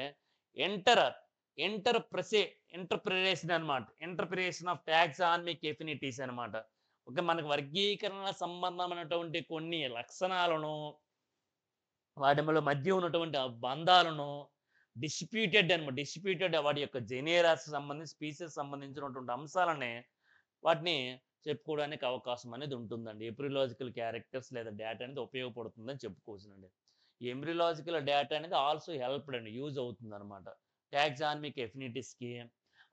A: ఇంటర్ప్రిటేషన్ అనమాట. ఇంటర్ప్రిటేషన్ ఆఫ్ టాక్సానమిక్ ఎఫినిటీస్ అనమాట. ఓకే, మనకు వర్గీకరణ సంబంధమైనటువంటి కొన్ని లక్షణాలను, వాటి మధ్య ఉన్నటువంటి బంధాలను డిస్ప్యూటెడ్ వాటి యొక్క జెనేరాస్ సంబంధించి, స్పీసెస్ సంబంధించినటువంటి అంశాలని వాటిని చెప్పుకోవడానికి అవకాశం అనేది ఉంటుందండి. ఎంబ్రియోలాజికల్ క్యారెక్టర్స్ లేదా డేటా అనేది ఉపయోగపడుతుందని చెప్పుకోవచ్చునండి. ఈ ఎంబ్రియోలాజికల్ డేటా అనేది ఆల్సో హెల్ప్డ్ అండి, యూజ్ అవుతుందనమాట. టాక్సానమిక్ ఎఫినిటీస్‌కి,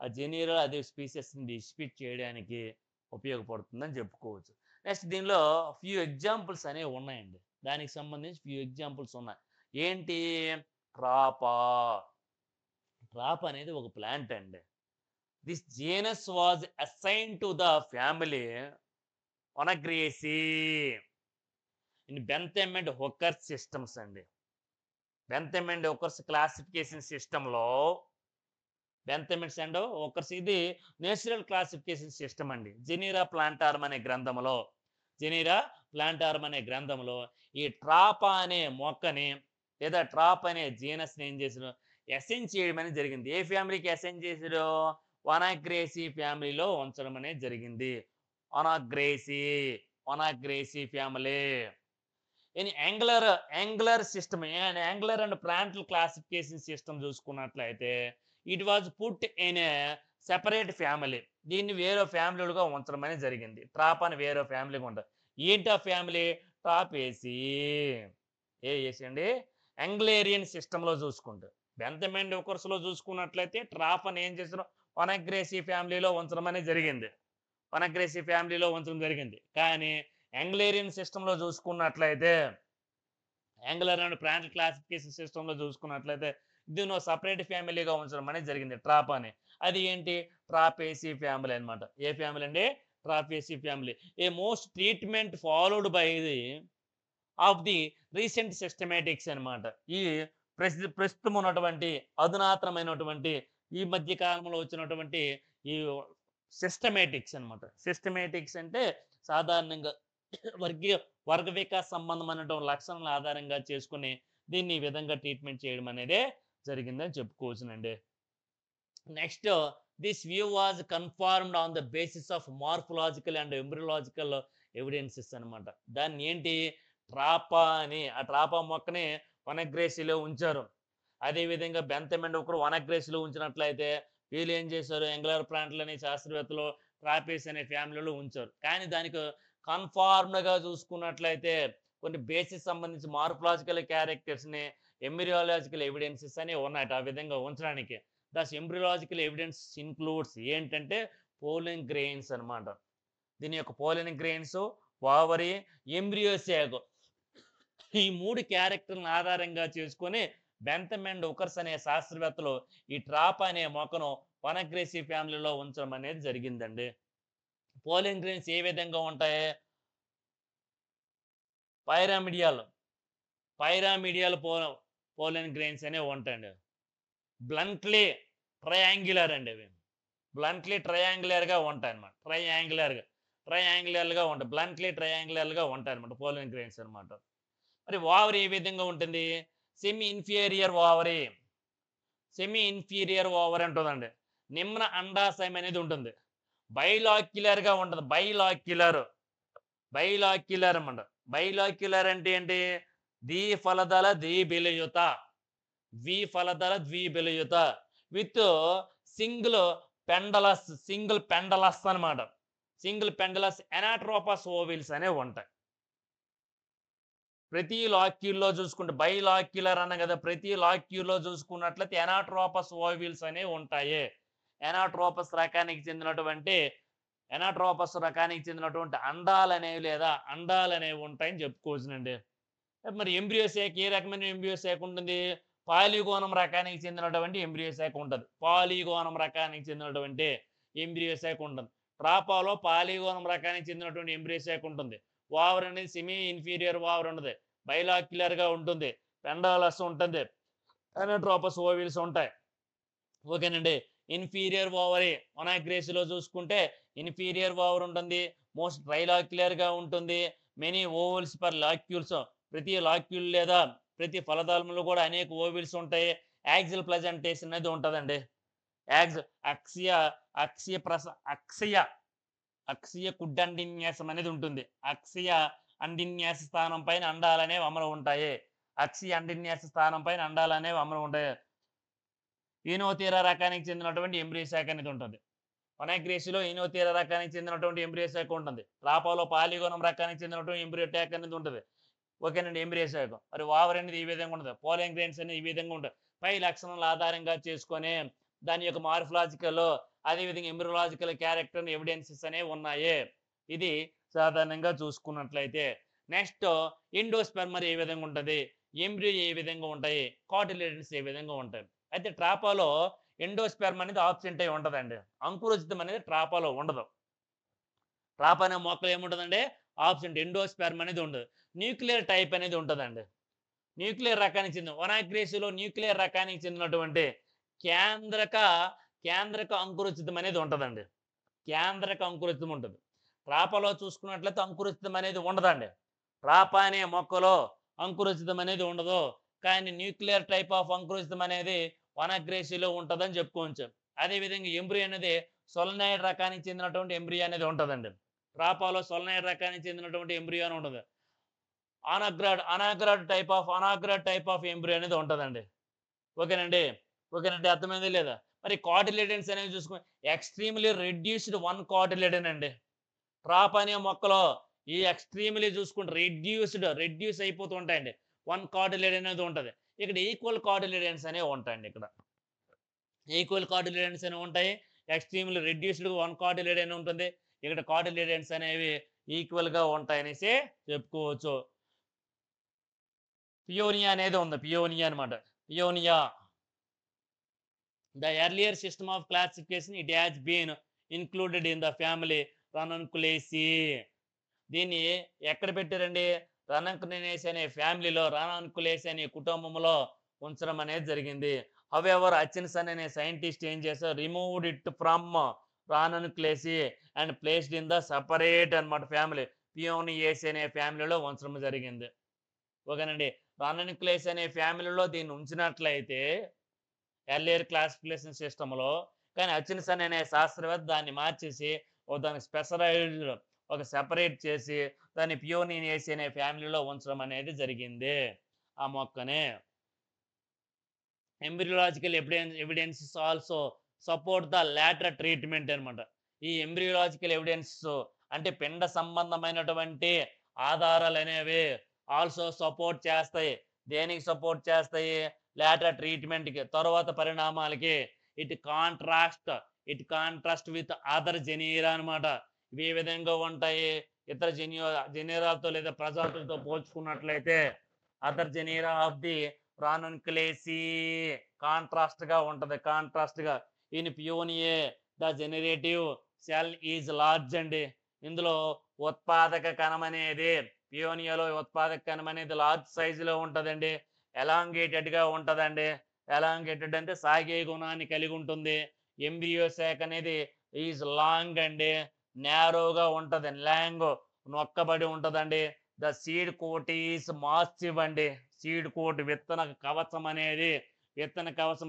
A: ఆ జెన్యూరల్ అదే స్పీసీస్‌ని డిస్ట్రిబ్యూట్ చేయడానికి ఉపయోగపడుతుందని చెప్పుకోవచ్చు. నెక్స్ట్ దీనిలో ఫ్యూ ఎగ్జాంపుల్స్ అనేవి ఉన్నాయండి. దానికి సంబంధించి ఫ్యూ ఎగ్జాంపుల్స్ ఉన్నాయి. ఏంటి? ట్రాపా. ట్రాప్ అనేది ఒక ప్లాంట్ అండి. This genus was assigned to the family Onagraceae in Bentham and Hooker systems అండి. బెంథమ్ అండ్ హుక్కర్స్ క్లాసిఫికేషన్ సిస్టమ్‌లో బెంథమిట్స్ అండ్ హుక్కర్స్ ఇది నేచురల్ క్లాసిఫికేషన్ సిస్టమ్ అండి. జెనీరా ప్లాంటారం అనే గ్రంథంలో ఈ ట్రాపా అనే మొక్కని లేదా ట్రాప్ అనే జీనస్‌ని ఏం చేసారు? అసైన్ చేయడం అనేది జరిగింది. ఏ ఫ్యామిలీకి అసైన్ చేసారు? ఒనాగ్రేసీ ఫ్యామిలీలో ఉంచడం అనేది జరిగింది. Onagraceae, Onagraceae family. In Engler system Engler and Prantl classification system చూసుకున్నట్లయితే it was put in a separate family. దీన్ని వేరే ఫ్యామిలీలుగా ఉంచడం అనేది జరిగింది. ట్రాప్ అని వేరే ఫ్యామిలీగా ఉంటుంది. ఏంటి ఆ ఫ్యామిలీ? ట్రాపేసి. ఏసి అండి? యాంగ్లేరియన్ సిస్టంలో చూసుకుంటే బెంథమ్ అండ్ హుక్కర్స్‌లో చూసుకున్నట్లయితే ట్రాప్ అని ఏం చేశారు? ఒనగ్రేసీ ఫ్యామిలీలో ఉంచడం అనేది జరిగింది. ఒనగ్రేసీ ఫ్యామిలీలో ఉంచడం జరిగింది. కానీ యాంగ్లేరియన్ సిస్టంలో చూసుకున్నట్లయితే యాంగులర్ అండ్ ప్లాంట్ క్లాసిఫికేషన్ సిస్టంలో చూసుకున్నట్లయితే దీన్ని ఒక సపరేట్ ఫ్యామిలీగా ఉంచడం అనేది జరిగింది, ట్రాప్ అని. అది ఏంటి? ట్రాపేసీ ఫ్యామిలీ అన్నమాట. ఏ ఫ్యామిలీ అండి? Trapaceae family. A most treatment followed by the of the recent systematics అన్నమాట. ఈ ప్రస్తుతం ఉన్నటువంటి అధునాతనమైనటువంటి ఈ మధ్య కాలంలో వచ్చినటువంటి ఈ సిస్టమేటిక్స్ అన్నమాట. సిస్టమేటిక్స్ అంటే సాధారణంగా వర్గీయ వర్గ వికాస సంబంధమైనటువంటి లక్షణాల ఆధారంగా చేసుకొని దీన్ని ఈ విధంగా ట్రీట్మెంట్ చేయడం అనేదే జరిగిందని చెప్పుకోవచ్చునండి. Next this view was confirmed on the basis of morphological and embryological evidences అన్నమాట. దాన్ని ఏంటి? ట్రాపా అని ఆ ట్రాపా మొక్కని వనగ్రేసిలో ఉంచారు. అదేవిధంగా బెంథమ్ అండ్ హుక్కర్ వనగ్రేసిలో ఉంచినట్లయితే వీళ్ళు ఏం చేశారు? యాంగులర్ ప్లాంట్లని శాస్త్రవేత్తలు ట్రాపేస్ అనే ఫ్యామిలీలో ఉంచారు. కానీ దానికి కన్ఫార్మ్డ్‌గా చూసుకున్నట్లయితే కొన్ని బేసిస్ సంబంధించి మార్ఫలాజికల్ క్యారెక్టర్స్‌ని ఎంబ్రియోలాజికల్ ఎవిడెన్సెస్ అనేవి ఉన్నాయట ఆ విధంగా ఉంచడానికి. దస్ ఎంబ్రియోలాజికల్ ఎవిడెన్స్ ఇన్క్లూడ్స్ ఏంటంటే పోలిన్ గ్రెయిన్స్ అన్నమాట. దీని యొక్క పోలిన్ గ్రెయిన్స్, ఓవరీ, ఎంబ్రియో సాక్ ఈ 3 క్యారెక్టర్‌లను ఆధారంగా చేసుకొని బెంథమ్ అండ్ హుక్కర్స్ అనే శాస్త్రవేత్తలు ఈ ట్రాప్ అనే మొక్కను వనగ్రేసీ ఫ్యామిలీలో ఉంచడం అనేది జరిగిందండి. పోలిన్ గ్రెయిన్స్ ఏ విధంగా ఉంటాయి? పైరామిడియల్, పైరామిడియల్ పోలిన్ గ్రెయిన్స్ అనేవి ఉంటాయండి. బ్లంట్లీ ట్రయాంగులర్ అండి అవి. బ్లంట్లీ ట్రయాంగులర్‌గా ఉంటాయన్నమాట. ట్రయాంగులర్‌గా ఉంటాయి. బ్లంట్లీ ట్రయాంగులర్‌గా ఉంటాయన్నమాట పోలిన్ గ్రెయిన్స్ అన్నమాట. మరి ఓవరీ ఏ విధంగా ఉంటుంది? Semi inferior ovary. Semi inferior ovary ఉంటుందండి. నిమ్న అండాశయం అనేది ఉంటుంది. బైలాక్యులర్‌గా ఉంటది. బైలాక్యులర్ అన్నమాట. బైలాక్యులర్ అంటే ఏంటి? ద్విఫలదళ ద్విబిలయుత. ద్విఫలదళ ద్విబిలయుత విత్ సింగిల్ పెండలస్ అన్నమాట. సింగిల్ పెండలస్ ఎనాట్రోపస్ ఓవిల్స్ అనేవి ఉంటాయి. ప్రతి లాక్యూల్లో చూసుకుంటే బైలాక్యులర్ అన్న కదా, ప్రతి లాక్యూల్లో చూసుకున్నట్లయితే ఎనాట్రోపస్ ఓవిల్స్ అనేవి ఉంటాయి. ఎనాట్రోపస్ రకానికి చెందినటువంటి అండాలనేవి ఉంటాయని చెప్పుకోవచ్చునండి. మరి ఎంబ్రియో శాక్ ఏ రకమైన ఎంబ్రియో శాక్ ఉంటుంది? పాలిగోనం రకానికి చెందినటువంటి ఎంబ్రియో శాక్ ఉంటుంది. ట్రాపాలో పాలిగోనం రకానికి చెందినటువంటి ఎంబ్రియో శాక్ ఉంటుంది. ఓవర్ అనేది సెమీ ఇన్ఫీరియర్ ఓవర్ ఉంటుంది. బైలాక్యులర్‌గా ఉంటుంది. పెండాలస్ ఉంటుంది. ఎనాట్రోపస్ ఓవిల్స్ ఉంటాయి. ఓకేనండి. ఇన్ఫీరియర్ ఓవరీ ఒనాగ్రేసిలో చూసుకుంటే ఇన్ఫీరియర్ ఓవర్ ఉంటుంది. మోస్ట్ ట్రైలాక్యులర్‌గా ఉంటుంది. Many ovules per locules. ప్రతి లాక్యూల్ లేదా ప్రతి ఫలదళంలో కూడా అనేక ఓవిల్స్ ఉంటాయి. యాక్సిల్ ప్రెజెంటేషన్ అనేది ఉంటదండి. యాక్స్ అక్షియ అక్షియ ప్రస అక్షియ అక్షియ కుడ్డండిన్యాసం అనేది ఉంటుంది. అక్షియ అండిన్యాస స్థానం పైన అండాలనేవి అమలు ఉంటాయి. అక్షియ అండిన్యాస స్థానం పైన అండాలనేవి అమలు ఉంటాయి. ఈనోతీరా రకానికి చెందినటువంటి ఎంబ్రియో శాక్ అనేది ఉంటుంది. ఒనాగ్రేసిలో ఇనోథీరా రకానికి చెందినటువంటి ఎంబ్రియో శాఖ ఉంటుంది. ట్రాపాలో పాలిగోనం రకానికి చెందినటువంటి ఎంబ్రియో ట్యాక్ అనేది ఉంటుంది. ఓకేనండి, ఎంబ్రియో శాఖ. మరి ఓవర్ అనేది ఈ విధంగా ఉంటుంది. పోలింగ్ గ్రెయిన్స్ అనేది ఈ విధంగా ఉంటుంది. పై లక్షణాల ఆధారంగా చేసుకొని దాని యొక్క మార్ఫలాజికల్ అదేవిధంగా ఎంబ్రియోలాజికల్ క్యారెక్టర్ ఎవిడెన్సెస్ అనేవి ఉన్నాయి. ఇది సాధారణంగా చూసుకున్నట్లయితే. నెక్స్ట్ ఎండోస్పెర్మ్ ఏ విధంగా ఉంటుంది, ఎంబ్రియో ఏ విధంగా ఉంటాయి, కాటిలిడన్స్ ఏ విధంగా ఉంటాయి. అయితే ట్రాపాలో ఎండోస్పెర్మ్ అనేది ఆబ్సెంట్ అయి ఉంటుందండి. అంకురోచితం అనేది ట్రాపాలో ఉండదు. ట్రాపా అనే మొక్కలు ఏముంటుందండి, ఆబ్సెంట్. ఎండోస్పెర్మ్ అనేది ఉండదు. న్యూక్లియర్ టైప్ అనేది ఉంటుందండి. న్యూక్లియర్ రకానికి చెందిన ఒనాగ్రేసిలో న్యూక్లియర్ రకానికి చెందినటువంటి కేంద్రక కేంద్రక అంకురోచితం అనేది ఉంటుందండి. కేంద్రక అంకురోచితం ఉంటుంది. ట్రాపాలో చూసుకున్నట్లయితే అంకురోచితం అనేది ఉండదండి. ట్రాపా అనే మొక్కలో అంకురోచితం అనేది ఉండదు. కానీ న్యూక్లియర్ టైప్ ఆఫ్ అంకురోచితం అనేది వనగ్రేసిలో ఉంటుందని చెప్పుకోవచ్చు. అదేవిధంగా ఎంబ్రియో అనేది సొలనాయిడ్ రకానికి చెందినటువంటి ఎంబ్రియో అనేది ఉంటుందండి. ట్రాపాలో సొలనాయిడ్ రకానికి చెందినటువంటి ఎంబ్రియో అని ఉంటుంది. అనాగ్రాడ్ టైప్ ఆఫ్ ఎంబ్రియో అనేది ఉంటుందండి. ఓకేనండి, అర్థమైంది లేదా? మరి కాటిలిడన్స్ అనేవి చూసుకుని ఎక్స్ట్రీమ్లీ రెడ్యూస్డ్ వన్ కాటిలిడన్ అండి. ట్రాప్ అనే మొక్కలో ఈ ఎక్స్ట్రీమ్లీ చూసుకుంటే రెడ్యూస్ అయిపోతూ ఉంటాయండి. వన్ కాటిలిడన్ అనేది ఉంటుంది. ఇక్కడ ఈక్వల్ కాటిలిడన్స్ అనేవి ఉంటాయండి. ఇక్కడ ఈక్వల్ కాటిలిడన్స్ అనేవి ఉంటాయి. ఎక్స్ట్రీమ్లీ రెడ్యూస్డ్ వన్ కాటిలిడన్ ఉంటుంది. ఇక్కడ కాటిలిడన్స్ అనేవి ఈక్వల్ గా ఉంటాయనేసి చెప్పుకోవచ్చు. పియోనియా అనేది ఉంది. పియోనియా అనమాట. పియోనియా the earlier system of classification, it has been included in the family Ranunculaceae. దీన్ని ఎక్కడ పెట్టారండి, రనన్కులేసి అనే ఫ్యామిలీలో రానాన్కులేసి అనే కుటుంబంలో ఉంచడం అనేది జరిగింది. హవెవర్ హచిన్సన్ అనే సైంటిస్ట్ ఏం చేశారు, removed it from Ranunculaceae and placed in the separate అనమాట ఫ్యామిలీ పియోనియేసి అనే ఫ్యామిలీలో ఉంచడం జరిగింది. ఓకేనండి, రానాన్కులేసి అనే ఫ్యామిలీలో దీన్ని ఉంచినట్లయితే ఎర్లియర్ క్లాసిఫికేషన్ సిస్టంలో, కానీ హచిన్సన్ అనే శాస్త్రవేత్త దాన్ని మార్చేసి దానికి స్పెషలైజ్డ్ ఒక సెపరేట్ చేసి దాన్ని పియోనియేసి అనే ఫ్యామిలీలో ఉంచడం అనేది జరిగింది ఆ మొక్కనే. Embryological evidences also support the latter treatment అనమాట. ఈ ఎంబ్రియోలాజికల్ ఎవిడెన్స్ అంటే పిండ సంబంధమైనటువంటి ఆధారాలు అనేవి ఆల్సో సపోర్ట్ చేస్తాయి. దేనికి సపోర్ట్ చేస్తాయి, లాటర్ ట్రీట్మెంట్కి, తర్వాత పరిణామాలకి. It contrast with other genera అనమాట. ఇవి ఏ విధంగా ఉంటాయి, ఇతర జెనీరాలతో లేదా ప్రజాతులతో పోల్చుకున్నట్లయితే other genera of the Ranunculaceae contrast గా ఉంటది. కాంట్రాస్ట్ గా in Paeonia the generative cell is large అండి. ఇందులో ఉత్పాదక కణం అనేది, పియోనియాలో ఉత్పాదక కణం అనేది లార్జ్ సైజులో ఉంటుందండి. ఎలాంగేటెడ్ గా ఉంటుందండి. ఎలాంగేటెడ్ అంటే సాగే గుణాన్ని కలిగి ఉంటుంది. ఎంబ్రియో శాఖ అనేది ఈజ్ లాంగ్ అండి, నేరోగా ఉంటది, లాంగ్ నొక్కబడి ఉంటదండి. The seed coat is massive అండి. సీడ్ కోట్ విత్తన కవచం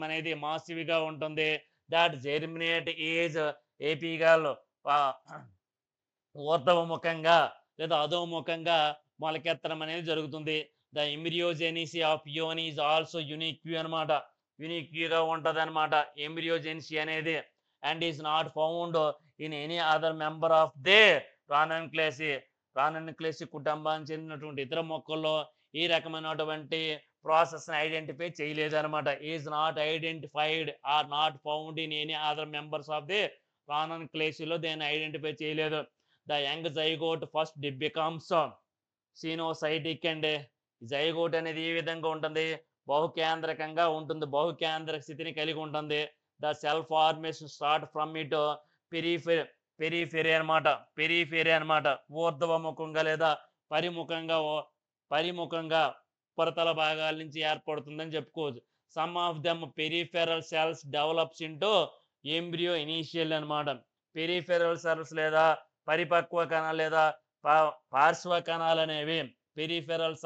A: అనేది మాసివ్ గా ఉంటుంది. దట్ జెర్మినేట్ ఈజ్ ఏపీగల్ ఊర్ధవముఖంగా లేదా అధోముఖంగా మొలకెత్తడం అనేది జరుగుతుంది. The embryogeny of Paeonia is also unique అనమాట. యునిక్గా ఉంటుంది అనమాట ఎంబ్రియోజెనిసీ అనేది. And is not found in any other member of the Ranunculaceae కుటుంబానికి చెందినటువంటి ఇతర మొక్కల్లో ఈ రకమైనటువంటి ప్రాసెస్ని ఐడెంటిఫై చేయలేదు అనమాట. Is not identified or not found in any other members of the రానన్క్లేసిలో దీన్ని ఐడెంటిఫై చేయలేదు. The young zygote first becomes coenocytic అండి. జైగోట్ అనేది ఈ విధంగా ఉంటుంది, బహుకేంద్రకంగా ఉంటుంది, బహుకేంద్రక స్థితిని కలిగి ఉంటుంది. The cell formation start from it periphery అనమాట. ఊర్ధ్వముఖంగా లేదా పరిముఖంగా ఉపరితల భాగాల నుంచి ఏర్పడుతుందని చెప్పుకోవచ్చు. Some of them peripheral cells develops into embryo initial అనమాట. పెరిఫెరల్ సెల్స్ లేదా పరిపక్వ కణాలు లేదా పార్శ్వ కణాలు అనేవి పెరిఫెరల్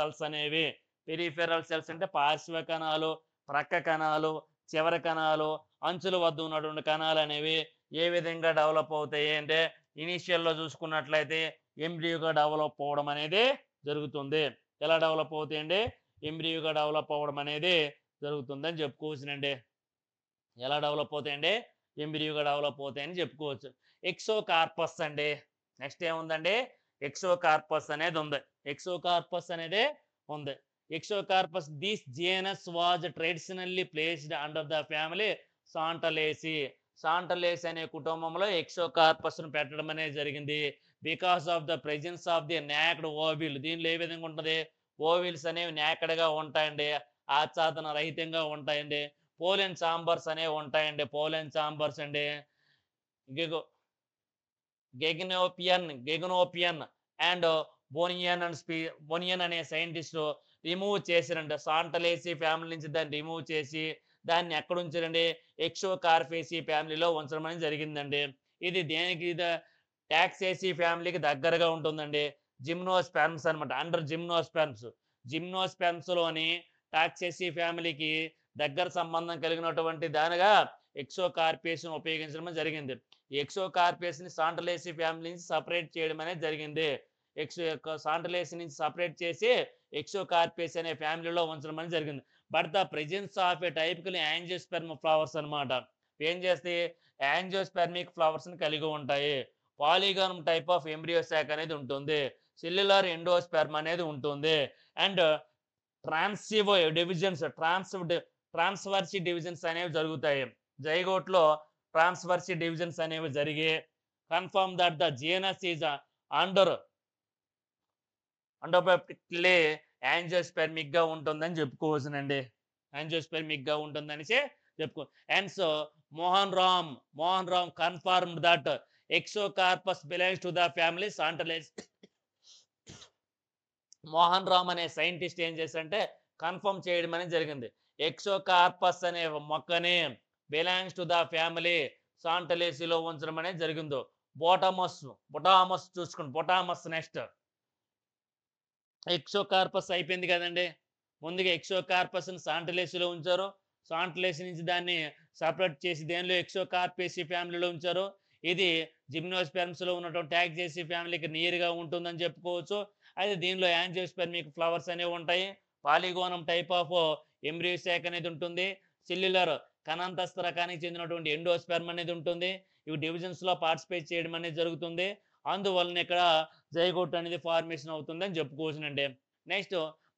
A: సెల్స్ అంటే పార్శ్వ కణాలు, ప్రక్క కణాలు, చివరి కణాలు, అంచుల వద్ద ఉన్నటువంటి కణాలు అనేవి ఏ విధంగా డెవలప్ అవుతాయి అంటే ఇనీషియల్లో చూసుకున్నట్లయితే ఎంబ్రియోగా డెవలప్ అవ్వడం అనేది జరుగుతుంది. ఎలా డెవలప్ అవుతాయండి, ఎంబ్రియోగా డెవలప్ అవ్వడం అనేది జరుగుతుందని చెప్పుకోవచ్చునండి. ఎలా డెవలప్ అవుతాయండి, ఎంబ్రియోగా డెవలప్ అవుతాయని చెప్పుకోవచ్చు. ఎక్సోకార్పస్ అండి. నెక్స్ట్ ఏముందండి? ఎక్సోకార్పస్ అనేది ఉంది. ఎక్సోకార్పస్ అనేది ఉంది. Exocarpus this genus was traditionally placed under the family Santalaceae. Santalaceae అనే కుటుంబంలో ఎక్సోకార్పస్ను పెట్టడం అనేది జరిగింది. Because of the presence of the naked ovule. దీనిలో ఏ విధంగా ఉంటుంది? ఓవిల్స్ అనేవి నాక్డ్‌గా ఉంటాయండి. ఆచ్ఛాదన రహితంగా ఉంటాయండి. పోలెన్ చాంబర్స్ అనేవి ఉంటాయండి. పోలెన్ చాంబర్స్ అండి. గెగో గెగనోపియన్ అండ్ బోనియన్ అనే సైంటిస్ట్ రిమూవ్ చేసిరండి. సాంటలేసి ఫ్యామిలీ నుంచి దాన్ని రిమూవ్ చేసి దాన్ని ఎక్కడ ఉంచారండి? ఎక్సోకార్పేసి ఫ్యామిలీలో ఉంచడం అనేది జరిగిందండి. ఇది దేనికి టాక్సేసి ఫ్యామిలీకి దగ్గరగా ఉంటుందండి. జిమ్నోస్పెర్మ్స్ అనమాట. Under gymnosperms. జిమ్నోస్పెర్మ్స్‌లోని టాక్సేసి ఫ్యామిలీకి దగ్గర సంబంధం కలిగినటువంటి దానిగా ఎక్సోకార్పియస్‌ని ఉపయోగించడం జరిగింది. ఈ ఎక్సోకార్పియస్‌ని సాంటలేసి ఫ్యామిలీ నుంచి సెపరేట్ చేయడం అనేది జరిగింది. సాంటలేసి నుంచి సెపరేట్ చేసి ఎక్సోకార్పియస్ అనే ఫ్యామిలీలో ఉంచడం అనేది జరిగింది. But the presence of a typical angiosperm flowers అనమాట. ఏం చేస్తాయి? యాంజియోస్పెర్మిక్ ఫ్లవర్స్‌ని కలిగి ఉంటాయి. Polygonum type of embryo sac అనేది ఉంటుంది. సెల్యులార్ ఎండోస్పెర్మ్ అనేది ఉంటుంది. And transverse divisions transverse divisions అనేవి జరుగుతాయి. జైగోట్లో ట్రాన్స్వర్సి డివిజన్స్ అనేవి జరిగి confirm that the genus is under undoubtedly angiospermic గా ఉంటుందని చెప్పుకోవచ్చునండి. యాంజియోస్పెర్మిక్ గా ఉంటుందనేసి చెప్పుకో. And so Mohan Ram confirmed that Exocarpus belongs to the family Santalaceae. Mohan Ram అనే సైంటిస్ట్ ఏం చేశారంటే కన్ఫర్మ్ చేయడం అనేది జరిగింది. ఎక్సోకార్పస్ అనే మొక్కని బిలాంగ్స్ టు ద ఫ్యామిలీ సాంటలేసిలో ఉంచడం అనేది జరిగిందో. బొటామస్ చూసుకోండి. బొటామస్ నెక్స్ట్ ఎక్సోకార్పస్ అయిపోయింది కదండి. ముందుగా ఎక్సోకార్పస్ని సాంటలేసిలో ఉంచారు. సాంటలేసి నుంచి దాన్ని సపరేట్ చేసి దేనిలో ఎక్సోకార్పేసి ఫ్యామిలీలో ఉంచారు. ఇది జిమ్నోస్పెర్మ్స్లో ఉన్నటువంటి టాక్సేసి ఫ్యామిలీకి నియర్గా ఉంటుందని చెప్పుకోవచ్చు. అయితే దీనిలో యాంజియోస్పెర్మిక్ ఫ్లవర్స్ అనేవి ఉంటాయి. పాలిగోనం టైప్ ఆఫ్ ఎంబ్రియో సాక్ అనేది ఉంటుంది. సెల్యులర్ కణాంతస్థ రకానికి చెందినటువంటి ఎండోస్పెర్మ్ అనేది ఉంటుంది. ఇవి డివిజన్స్లో పార్టిసిపేట్ చేయడం అనేది జరుగుతుంది. అందువలన ఇక్కడ జైగోట్ అనేది ఫార్మేషన్ అవుతుంది అని చెప్పుకోవచ్చునండి. నెక్స్ట్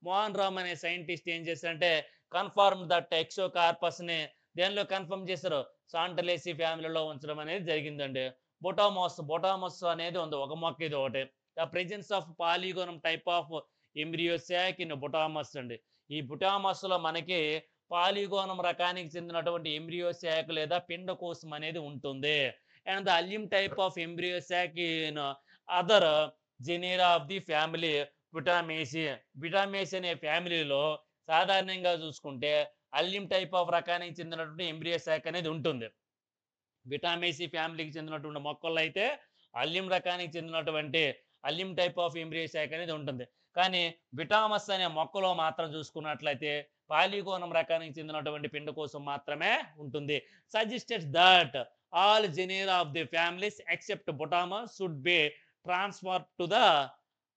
A: మోహన్ రామ్ అనే సైంటిస్ట్ ఏం చేశారంటే కన్ఫర్మ్ దట్ ఎక్సోకార్పస్ని దేనిలో కన్ఫర్మ్ చేశారు? సాంటలేసి ఫ్యామిలీలో ఉంచడం అనేది జరిగిందండి. బొటామస్ అనేది ఉంది. ఒక మొక్క ఇది ఒకటి. The presence of Polygonum type of embryo sac in Butomus అండి. ఈ బొటామస్లో మనకి పాలిగోనం రకానికి చెందినటువంటి ఎంబ్రియో సాక్ లేదా పిండకోశం అనేది ఉంటుంది. And the Allium type of embryo sac in other genera of the family Butomaceae అనే ఫ్యామిలీలో సాధారణంగా చూసుకుంటే అల్యూమ్ టైప్ ఆఫ్ రకానికి చెందినటువంటి ఎంబ్రియో సాక్ అనేది ఉంటుంది. బిటామేసి ఫ్యామిలీకి చెందినటువంటి మొక్కల్లో అయితే అల్యూమ్ రకానికి చెందినటువంటి alum type of embryo sac అనేది ఉంటుంది. కానీ బిటామస్ అనే మొక్కలో మాత్రం చూసుకున్నట్లయితే పాలిగోనం రకానికి చెందినటువంటి పిండకోశం మాత్రమే ఉంటుంది. Suggested that all genera of the families except Butomus should be transfer to the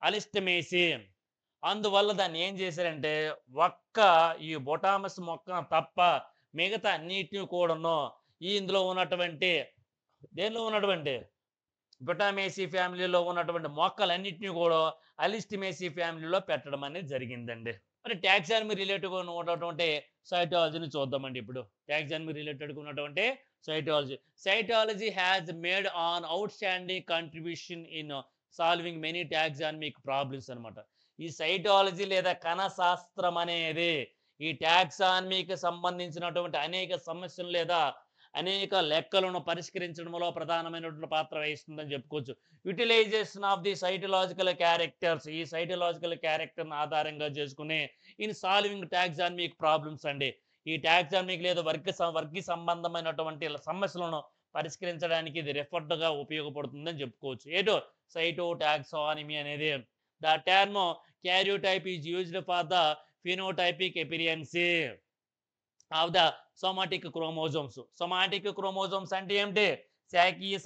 A: Alismataceae. అందువల్ల దాన్ని ఏం చేశారంటే ఈ బొటామస్ మొక్క తప్ప మిగతా అన్నిటిని కూడాను ఇందులో ఉన్నటువంటి దేనిలో ఉన్నటువంటి బొటామేసి ఫ్యామిలీలో ఉన్నటువంటి మొక్కలన్నింటినీ కూడా అలిస్టిమేసి ఫ్యామిలీలో పెట్టడం అనేది జరిగిందండి. మరి టాక్సానమీ రిలేటెడ్గా ఉన్నటువంటి సైటాలజీని చూద్దామండి. ఇప్పుడు టాక్సానమీ రిలేటెడ్గా ఉన్నటువంటి cytology has made on out standing contribution in solving many taxonomic problems అనమాట. ఈ సైటాలజీ లేదా కణ శాస్త్రం అనేది ఈ టాక్సానమీకి సంబంధించినటువంటి అనేక సమస్యలు లేదా అనేక లెక్కలను పరిష్కరించడంలో ప్రధానమైనటువంటి పాత్ర వహిస్తుందని చెప్పుకోవచ్చు. Utilisation of the cytological characters. ఈ సైటలాజికల్ క్యారెక్టర్ని ఆధారంగా చేసుకుని ఇన్ సాల్వింగ్ టాక్సానమిక్ ప్రాబ్లమ్స్ అండి. ఈ టాక్సానమిక్ లేదా వర్గ సంబంధమైనటువంటి సమస్యలను పరిష్కరించడానికి ఇది రెఫర్డ్గా ఉపయోగపడుతుందని చెప్పుకోవచ్చు. ఏదో సైటోటాక్సానమీ అనేది the term karyotype is used for the phenotypic appearance of the somatic chromosomes. Somatic chromosomes అంటే ఏమిటి? శాఖీయ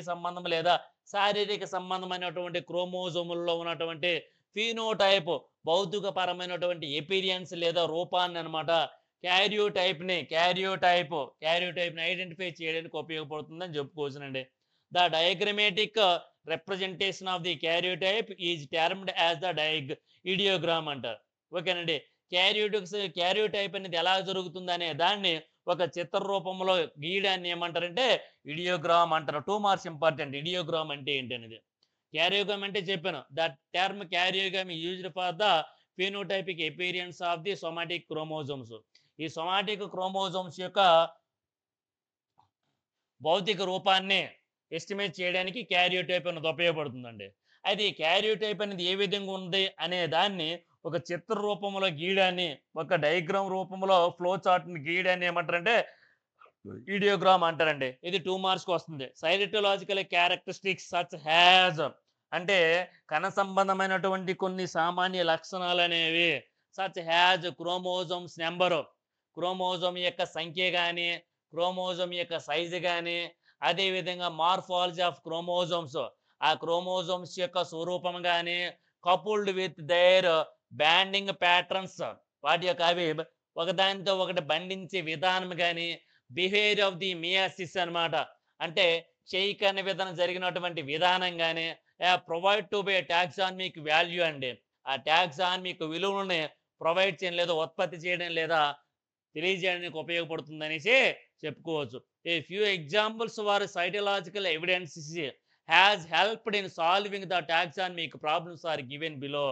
A: సంబంధం లేదా శారీరక సంబంధమైనటువంటి క్రోమోజోములలో ఉన్నటువంటి ఫినోటైప్ భౌతిక పరమైనటువంటి ఎపిరియన్స్ లేదా రూపాన్ని అనమాట క్యారియోటైప్ని ఐడెంటిఫై చేయడానికి ఉపయోగపడుతుందని చెప్పుకోవచ్చునండి. The diagrammatic representation of the karyotype is termed as the idiogram అంటారు. ఓకేనండి. క్యారియోటైప్ అనేది ఎలా జరుగుతుంది అనే దాన్ని ఒక చిత్ర రూపంలో గీయడాన్ని ఏమంటారంటే ఇడియోగ్రామ్ అంటారు. 2 మార్క్స్ ఇంపార్టెంట్. ఇడియోగ్రామ్ అంటే ఏంటి అనేది. క్యారియోగ్రామ్ అంటే చెప్పాను. The term karyogram used for the phenotypic appearance of the somatic chromosomes. ఈ సోమాటిక్ క్రోమోజోమ్స్ యొక్క భౌతిక రూపాన్ని ఎస్టిమేట్ చేయడానికి క్యారియోటైప్ అనేది ఉపయోగపడుతుందండి. అయితే ఈ క్యారియోటైప్ అనేది ఏ విధంగా ఉంది అనే దాన్ని ఒక చిత్ర రూపంలో గీయడాన్ని, ఒక డయాగ్రామ్ రూపంలో ఫ్లో చార్ట్ని గీయడాన్ని ఏమంటారంటే ఇడియోగ్రామ్ అంటారండి. ఇది 2 మార్క్స్‌కి వస్తుంది. సైటోలాజికల్ క్యారెక్టరిస్టిక్స్ సచ్ హ్యాజ్ అంటే కణ సంబంధమైనటువంటి కొన్ని సామాన్య లక్షణాలు అనేవి such has chromosomes number, chromosome యొక్క సంఖ్య కానీ, క్రోమోజోమ్ యొక్క సైజు కానీ, అదేవిధంగా మార్ఫాలజీ ఆఫ్ క్రోమోజోమ్స్, ఆ క్రోమోజోమ్స్ యొక్క స్వరూపం కానీ, coupled with their banding patterns, వాటి యొక్క అవి ఒకదానితో ఒకటి బంధించే విధానం కానీ, బిహేవియర్ ఆఫ్ ది మియాసిస్ అన్నమాట. అంటే క్షయీకరణ విధానం జరిగినటువంటి విధానం కానీ, provide to buy taxonomic value అండి. ఆ టాక్సానమిక్ విలువలని ప్రొవైడ్ చేయడం లేదా ఉత్పత్తి చేయడం లేదా తెలియజేయడానికి ఉపయోగపడుతుంది అనేసి చెప్పుకోవచ్చు. A few examples for cytological evidences has helped in solving the taxonomic problems are given below.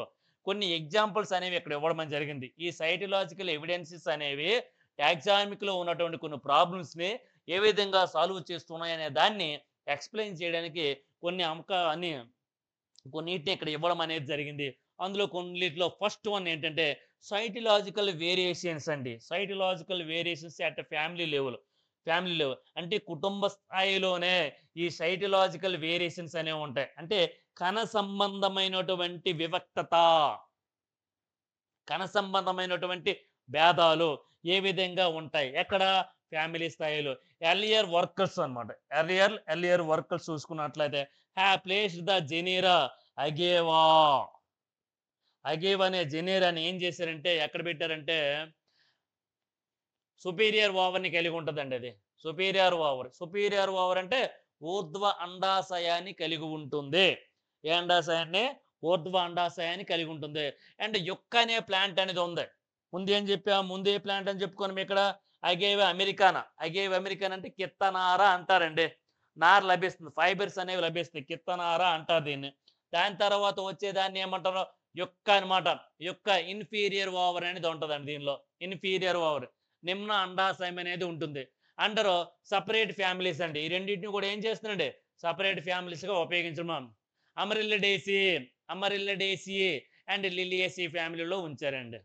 A: కొన్ని ఎగ్జాంపుల్స్ అనేవి ఇక్కడ ఇవ్వడం జరిగింది. ఈ సైటలాజికల్ ఎవిడెన్సెస్ అనేవి టాక్సానమిక్ లో ఉన్నటువంటి కొన్ని ప్రాబ్లమ్స్ ని ఏ విధంగా సాల్వ్ చేస్తున్నాయి అనే దాన్ని ఎక్స్ప్లెయిన్ చేయడానికి కొన్నిటిని ఇక్కడ ఇవ్వడం అనేది జరిగింది. అందులో కొన్నిట్లో ఫస్ట్ వన్ ఏంటంటే సైటలాజికల్ వేరియేషన్స్ అండి. సైటలాజికల్ వేరియేషన్స్ అట్ ఫ్యామిలీ లెవెల్ అంటే కుటుంబ స్థాయిలోనే ఈ సైటలాజికల్ వేరియేషన్స్ అనేవి ఉంటాయి. అంటే కణ సంబంధమైనటువంటి వివక్తత, కణ సంబంధమైనటువంటి భేదాలు ఏ విధంగా ఉంటాయి ఎక్కడ ఫ్యామిలీ స్థాయిలో. ఎర్లియర్ వర్కర్స్ అనమాట. ఎర్లియర్ వర్కర్స్ చూసుకున్నట్లయితే ప్లేస్డ్ ద జెనీరా అగేవా అనే జెనీరాని ఏం చేశారంటే ఎక్కడ పెట్టారంటే సుపీరియర్ ఓవర్ని కలిగి ఉంటుందండి. అది సుపీరియర్ ఓవర్ అంటే ఊర్ధ్వ అండాశయాన్ని కలిగి ఉంటుంది. ఏ అండాశయాన్ని? ఊర్ధ్వ అండాశయాన్ని కలిగి ఉంటుంది. అండ్ యుక్క అనే ప్లాంట్ అనేది ఉంది. ముందు ఏ ప్లాంట్ అని చెప్పుకోను ఇక్కడ అగేవ అమెరికానా అంటే కిత్తనార అంటారండి. నార లభిస్తుంది, ఫైబర్స్ అనేవి లభిస్తుంది, కిత్తనార అంటారు దీన్ని. దాని తర్వాత వచ్చేదాన్ని ఏమంటారు? యుక్క అనమాట. యుక్క ఇన్ఫీరియర్ ఓవర్ అనేది ఉంటుందండి. దీనిలో ఇన్ఫీరియర్ ఓవర్ నిమ్న అండాశయం అనేది ఉంటుంది. అండర్ సపరేట్ ఫ్యామిలీస్ అండి. ఈ రెండింటిని కూడా ఏం చేస్తున్నాండి? సపరేట్ ఫ్యామిలీస్ గా ఉపయోగించడం. అమరిల్లడేసి అండ్ లిలియేసి ఫ్యామిలీలో ఉంచారండి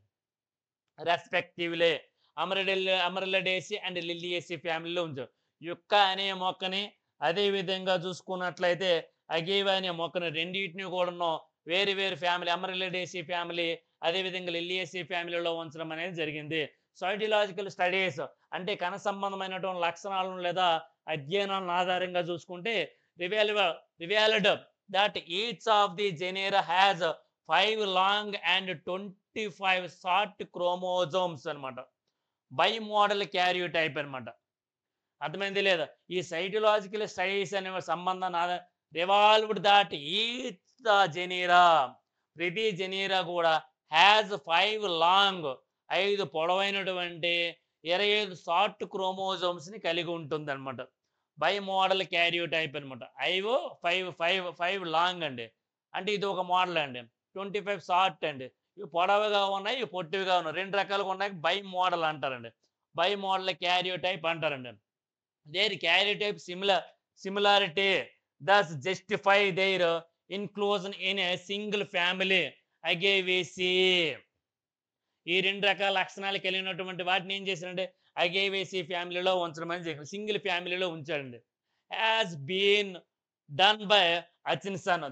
A: రెస్పెక్టివ్లీ. అమరిల్లడేసి అండ్ లిలియేసి ఫ్యామిలీలో ఉంచారు. యుక్క అనే మొక్కని, అదే విధంగా చూసుకున్నట్లయితే అగేవా అనే మొక్కని, రెండింటిని కూడా వేరు ఫ్యామిలీ, అమరిల్లడేసి ఫ్యామిలీ అదేవిధంగా లిలియేసి ఫ్యామిలీలో ఉంచడం అనేది జరిగింది. సైటలాజికల్ స్టడీస్ అంటే కణ సంబంధమైనటువంటి లక్షణాలను లేదా అధ్యయనాలను ఆధారంగా చూసుకుంటే revealed that each of the genera has 5 long and 25 short chromosomes అనమాట. బై మోడల్ క్యారియోటైప్ అనమాట. అర్థమైంది లేదా? ఈ సైటలాజికల్ స్టడీస్ అనే సంబంధాన్ని revealed that each the genera, ప్రతి జెనీరా కూడా హ్యాజ్ 5 లాంగ్ 5 పొడవైనటువంటి 25 షార్ట్ క్రోమోజోమ్స్ ని కలిగి ఉంటుంది అనమాట. బై మోడల్ క్యారియోటైప్ అనమాట. 5 లాంగ్ అండి, అంటే ఇది ఒక మోడల్ అండి. 25 షార్ట్ అండి. ఇవి పొడవుగా ఉన్నాయి, ఇవి పొట్టివిగా ఉన్నాయి, 2 రకాలుగా ఉన్నాయి. బై మోడల్ అంటారండి. బై మోడల్ క్యారియోటైప్ అంటారండి. Their karyotype similarity thus justify their inclusion in a single family Agavaceae. ఈ 2 రకాల లక్షణాలు కలిగినటువంటి వాటిని ఏం చేశారంటే అగేవేసి ఫ్యామిలీలో ఉంచడం అని జరిగింది. సింగిల్ ఫ్యామిలీలో ఉంచాడండి. Has been done by Hutchinson.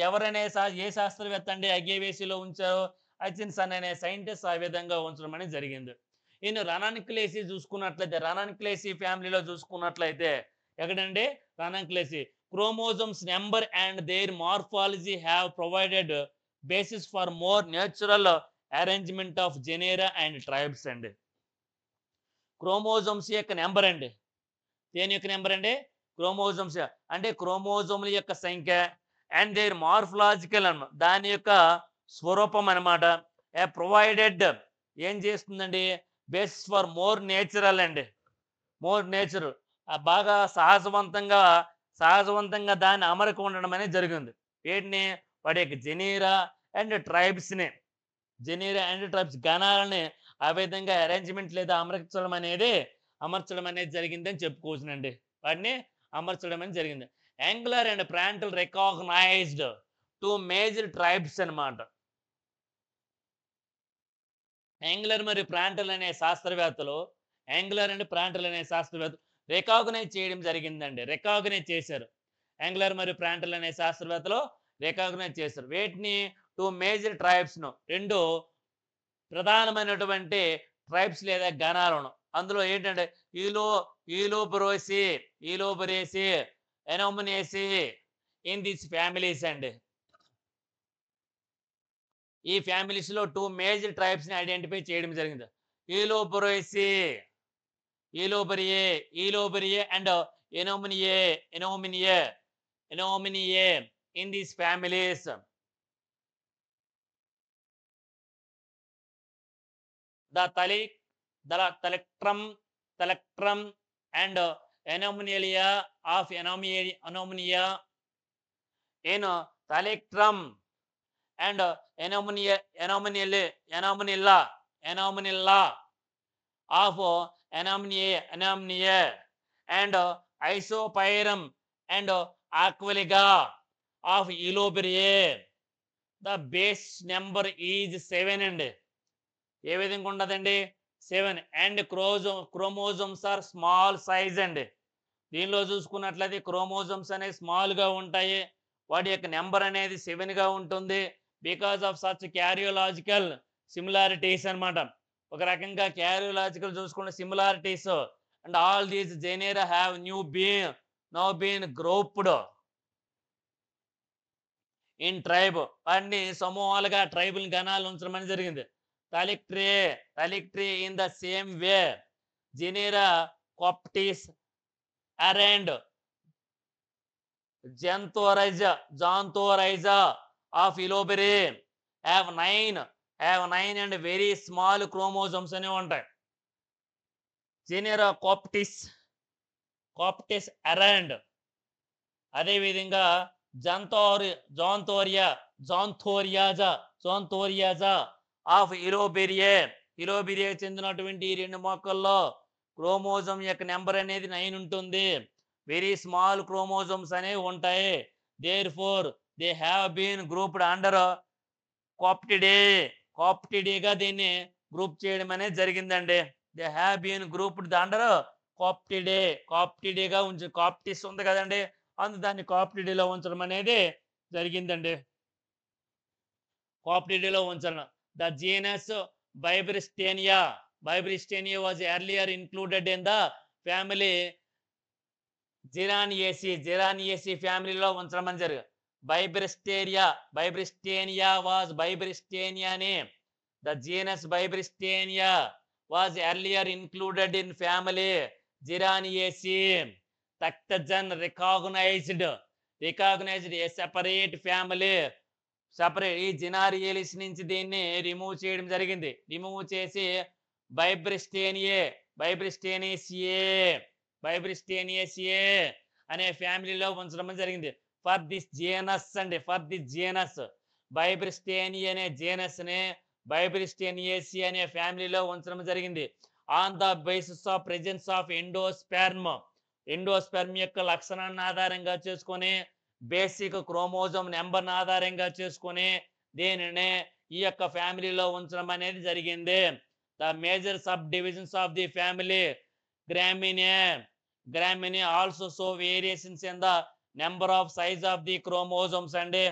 A: ఎవరైనా ఏ శాస్త్రవేత్త అండి అగేవేసిలో ఉంచారో? హచిన్సన్ అనే సైంటిస్ట్ ఆ విధంగా ఉంచడం అనేది జరిగింది. ఈయన రనాన్క్లేసి చూసుకున్నట్లయితే, రనాన్క్లేసి ఫ్యామిలీలో చూసుకున్నట్లయితే ఎక్కడండి? Ranunculaceae. Chromosomes number and their morphology have provided basis for more natural arrangement of genera and tribes అండి. క్రోమోజోమ్స్ యొక్క నెంబర్ అండి. దేని యొక్క నెంబర్ అండి? క్రోమోజోమ్స్. అంటే క్రోమోజోముల యొక్క సంఖ్య అండ్ దేర్ మార్ఫలాజికల్ అన్నమాట. దాని యొక్క స్వరూపం అనమాట. ప్రొవైడెడ్ ఏం చేస్తుందండి? బేసిస్ ఫర్ మోర్ నేచురల్ అండి. మోర్ నేచురల్ బాగా సహజవంతంగా దాన్ని అమరిక ఉండడం అనేది జరిగింది. వీటిని వాటి యొక్క జెనీరా అండ్ ట్రైబ్స్ని గణాలని ఆ విధంగా అరేంజ్మెంట్ లేదా అమర్చడం అనేది జరిగిందని చెప్పుకోవచ్చునండి. వాటిని అమర్చడం అనేది జరిగింది. Engler and Prantl recognised 2 major tribes అన్నమాట. యాంగులర్ మరియు ప్రాంటల్ అనే శాస్త్రవేత్తలు రికాగ్నైజ్ చేయడం జరిగిందండి. రికాగ్నైజ్ చేశారు. యాంగులర్ మరియు ప్రాంటల్ అనే శాస్త్రవేత్తలు రికాగ్నైజ్ చేశారు. వీటిని 2 మేజర్ ట్రైబ్స్ను 2 ప్రధానమైనటువంటి ట్రైబ్స్ లేదా గణాలను. అందులో ఏంటంటే Helleboreae Anemoneae in this families అండి. ఈ ఫ్యామిలీస్లో 2 మేజర్ ట్రైబ్స్ని ఐడెంటిఫై చేయడం జరిగింది. Helleboreae and Anemoneae in these families. The Thalectrum and Anomania of Anomia in Thalectrum and Anomanilla of Anomnia and Isopyrum and Aquiliga of Iloberiae. The base number is 7 and ఏ విధంగా ఉండదండి? 7. And chromosomes are small size అండి. దీనిలో చూసుకున్నట్లయితే క్రోమోజోమ్స్ అనేవి స్మాల్గా ఉంటాయి. వాటి యొక్క నెంబర్ అనేది 7గా ఉంటుంది. Because of such karyological similarities అనమాట. ఒక రకంగా క్యారియోలాజికల్ చూసుకున్న similarities and all these genera have now been grouped in tribe. వాటిని సమూహాలుగా ట్రైబల్ గణాలు ఉంచడం జరిగింది. Thalictri in the same way. Genera Coptis, Arand, Xanthorrhiza of Iloberi have 9 and very small chromosomes అని ఉంటాయి. Genera Coptis, Arand. అదేవిధంగా Xanthorrhiza ఆఫ్ ఇలోబెరియే చెందినటువంటి ఈ 2 మొక్కల్లో క్రోమోజోమ్ యొక్క నెంబర్ అనేది 9 ఉంటుంది. వెరీ స్మాల్ క్రోమోజోమ్స్ అనేవి ఉంటాయి. There four they have been grouped under కాప్టిడేగా దీన్ని గ్రూప్ చేయడం అనేది జరిగిందండి. They have been grouped under కాప్టిడేగా కాప్టిస్ ఉంది కదండి, అందుకు దాన్ని కాప్టిడేలో ఉంచడం అనేది జరిగిందండి. కాప్టిడేలో ఉంచడం. The genus Bibristenia was earlier included in the family Geraniaceae family లో ఉంచడం జరిగింది. Bibristenia was Bibristenia name. The genus Bibristenia was earlier included in family Geraniaceae. Takhtajan recognized a separate family. ఈ జినారియేలిస్ నుంచి దీన్ని రిమూవ్ చేయడం జరిగింది. రిమూవ్ చేసి బైబ్రిస్టేనియేసియే అనే ఫ్యామిలీలో ఉంచడం జరిగింది. ఫర్ దిస్ జీనస్ బైబ్రిస్టేనియే అనే జీనస్ని బైబ్రిస్టేనియేసియే అనే ఫ్యామిలీలో ఉంచడం జరిగింది. On the basis of presence of endosperm యొక్క లక్షణాన్ని ఆధారంగా చేసుకొని, బేసిక్ క్రోమోజోమ్ నెంబర్ని ఆధారంగా చేసుకొని దీనిని ఈ యొక్క ఫ్యామిలీలో ఉంచడం అనేది జరిగింది. The major sub divisions of the family Gramineae also so variations in the number of size of the chromosomes అండి.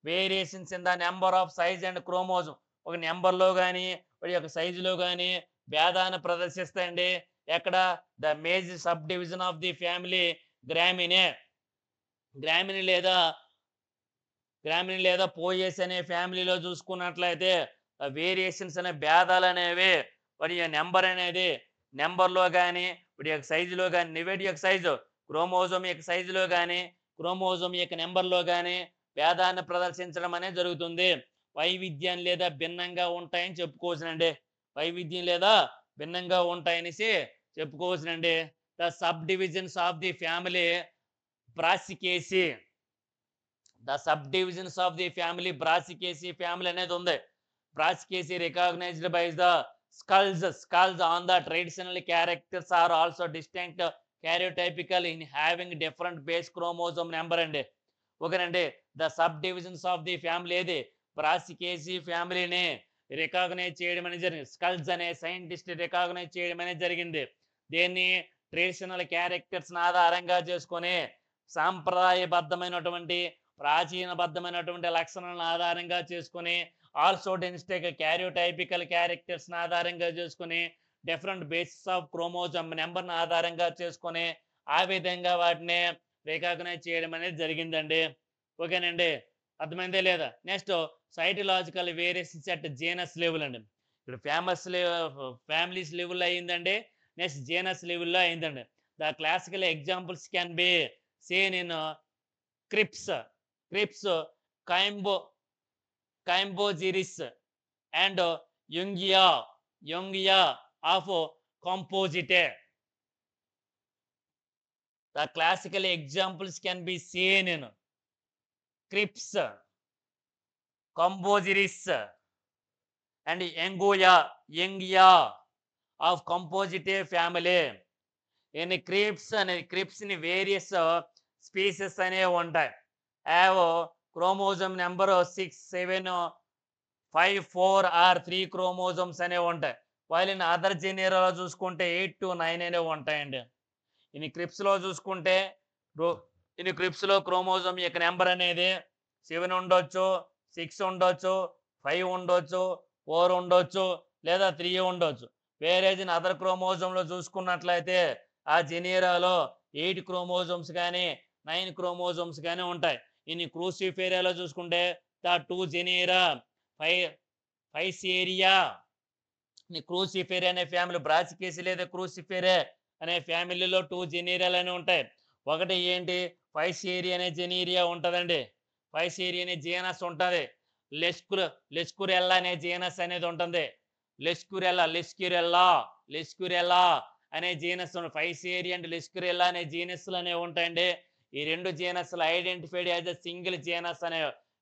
A: Variations in the number of size and chromosome. ఒక నెంబర్లో కానీ వాటి యొక్క సైజులో కానీ భేదాన్ని ప్రదర్శిస్తాయండి. ఎక్కడ? The major sub division of the family Gramineae లేదా పోయేస్ అనే ఫ్యామిలీలో చూసుకున్నట్లయితే వేరియేషన్స్ అనే భేదాలు అనేవి వాటి నెంబర్ అనేది నెంబర్‌లో గాని, వీటి యొక్క సైజులో గాని, నివేటి యొక్క సైజు, క్రోమోజోమ్ యొక్క సైజులో గాని, క్రోమోజోమ్ యొక్క నంబర్‌లో గాని భేదాన్ని ప్రదర్శించడం అనేది జరుగుతుంది. వైవిధ్యం లేదా భిన్నంగా ఉంటాయని చెప్పుకోవచ్చునండి. వైవిధ్యం లేదా భిన్నంగా ఉంటాయనేసి చెప్పుకోవచ్చునండి. The sub divisions of the family Brassicaceae. The sub divisions of the family Brassicaceae family అనేది ఉంది. Brassicaceae recognised by the skulls on the traditional characters are also distinct karyotypical in having different base chromosome number అండి. ఓకేనండి. The sub divisions of the family ఏది బ్రాసికేసి ఫ్యామిలీని రికాగ్నైజ్ చేయడం అనేది జరిగింది. స్కల్స్ అనే సైంటిస్ట్ రికాగ్నైజ్ చేయడం అనేది జరిగింది. దీన్ని ట్రెడిషనల్ క్యారెక్టర్స్ ఆధారంగా చేసుకొని సాంప్రదాయబద్ధమైనటువంటి ప్రాచీనబద్ధమైనటువంటి లక్షణాలను ఆధారంగా చేసుకొని ఆల్సో డెన్స్టేక్ క్యారియోటైపికల్ క్యారెక్టర్స్ ఆధారంగా చేసుకొని డిఫరెంట్ బేసిస్ ఆఫ్ క్రోమోజోమ్ నెంబర్ని ఆధారంగా చేసుకొని ఆ విధంగా వాటిని రికాగ్నైజ్ చేయడం అనేది జరిగిందండి. ఓకేనండి. అర్థమైందే లేదా? Next cytological variations at genus level అండి. ఇప్పుడు ఫ్యామిలీస్ లెవెల్లో అయిందండి. నెక్స్ట్ జీనస్ లెవెల్లో అయిందండి. The classical examples can be seen in Crips, Caimbogiris, and Jungia of Composite. The classical examples can be seen in Crips, Caimbogiris, and Jungia of Composite family. In Crepis ని వేరియస్ స్పీసెస్ అనేవి ఉంటాయి. Have chromosome number 6, 7, 5, 4 are 3 chromosomes అనేవి ఉంటాయి. వైల్ ఇన్ అదర్ జెనీరాలో చూసుకుంటే 8 to 9 అనేవి ఉంటాయండి. ఇన్ క్రిప్స్లో చూసుకుంటే క్రిప్స్లో క్రోమోజోమ్ యొక్క నెంబర్ అనేది 7 ఉండొచ్చు, 6 ఉండొచ్చు, 5 ఉండొచ్చు, 4 ఉండొచ్చు, లేదా 3 ఉండొచ్చు. వేరే అదర్ క్రోమోజోమ్లో చూసుకున్నట్లయితే ఆ జెనీరాలో 8 క్రోమోజోమ్స్ కానీ 9 క్రోమోజోమ్స్ కానీ ఉంటాయి. ఇన్ని క్రూసిఫేరియాలో చూసుకుంటే ద 2 జెనీరా ఫైసేరియా, క్రూసిఫేరియా అనే ఫ్యామిలీ, బ్రాసికేసి లేదా క్రూసిఫేరియా అనే ఫ్యామిలీలో 2 జెనీరాలు అనేవి ఉంటాయి. ఒకటి ఏంటి ఫైసేరియా అనే జెనీరియా ఉంటుందండి. ఫైసేరియా అనే జీనస్ ఉంటుంది. లెస్కురెల్లా అనే జీనస్ అనేది ఉంటుంది. లెస్క్యూరెల్లా అనే జీనస్ ఫైసేరియా అండ్ లెస్క్యూరెల్లా అనే జీనస్లు అనేవి ఉంటాయండి. ఈ రెండు జీనస్లు identified as a single genus అనే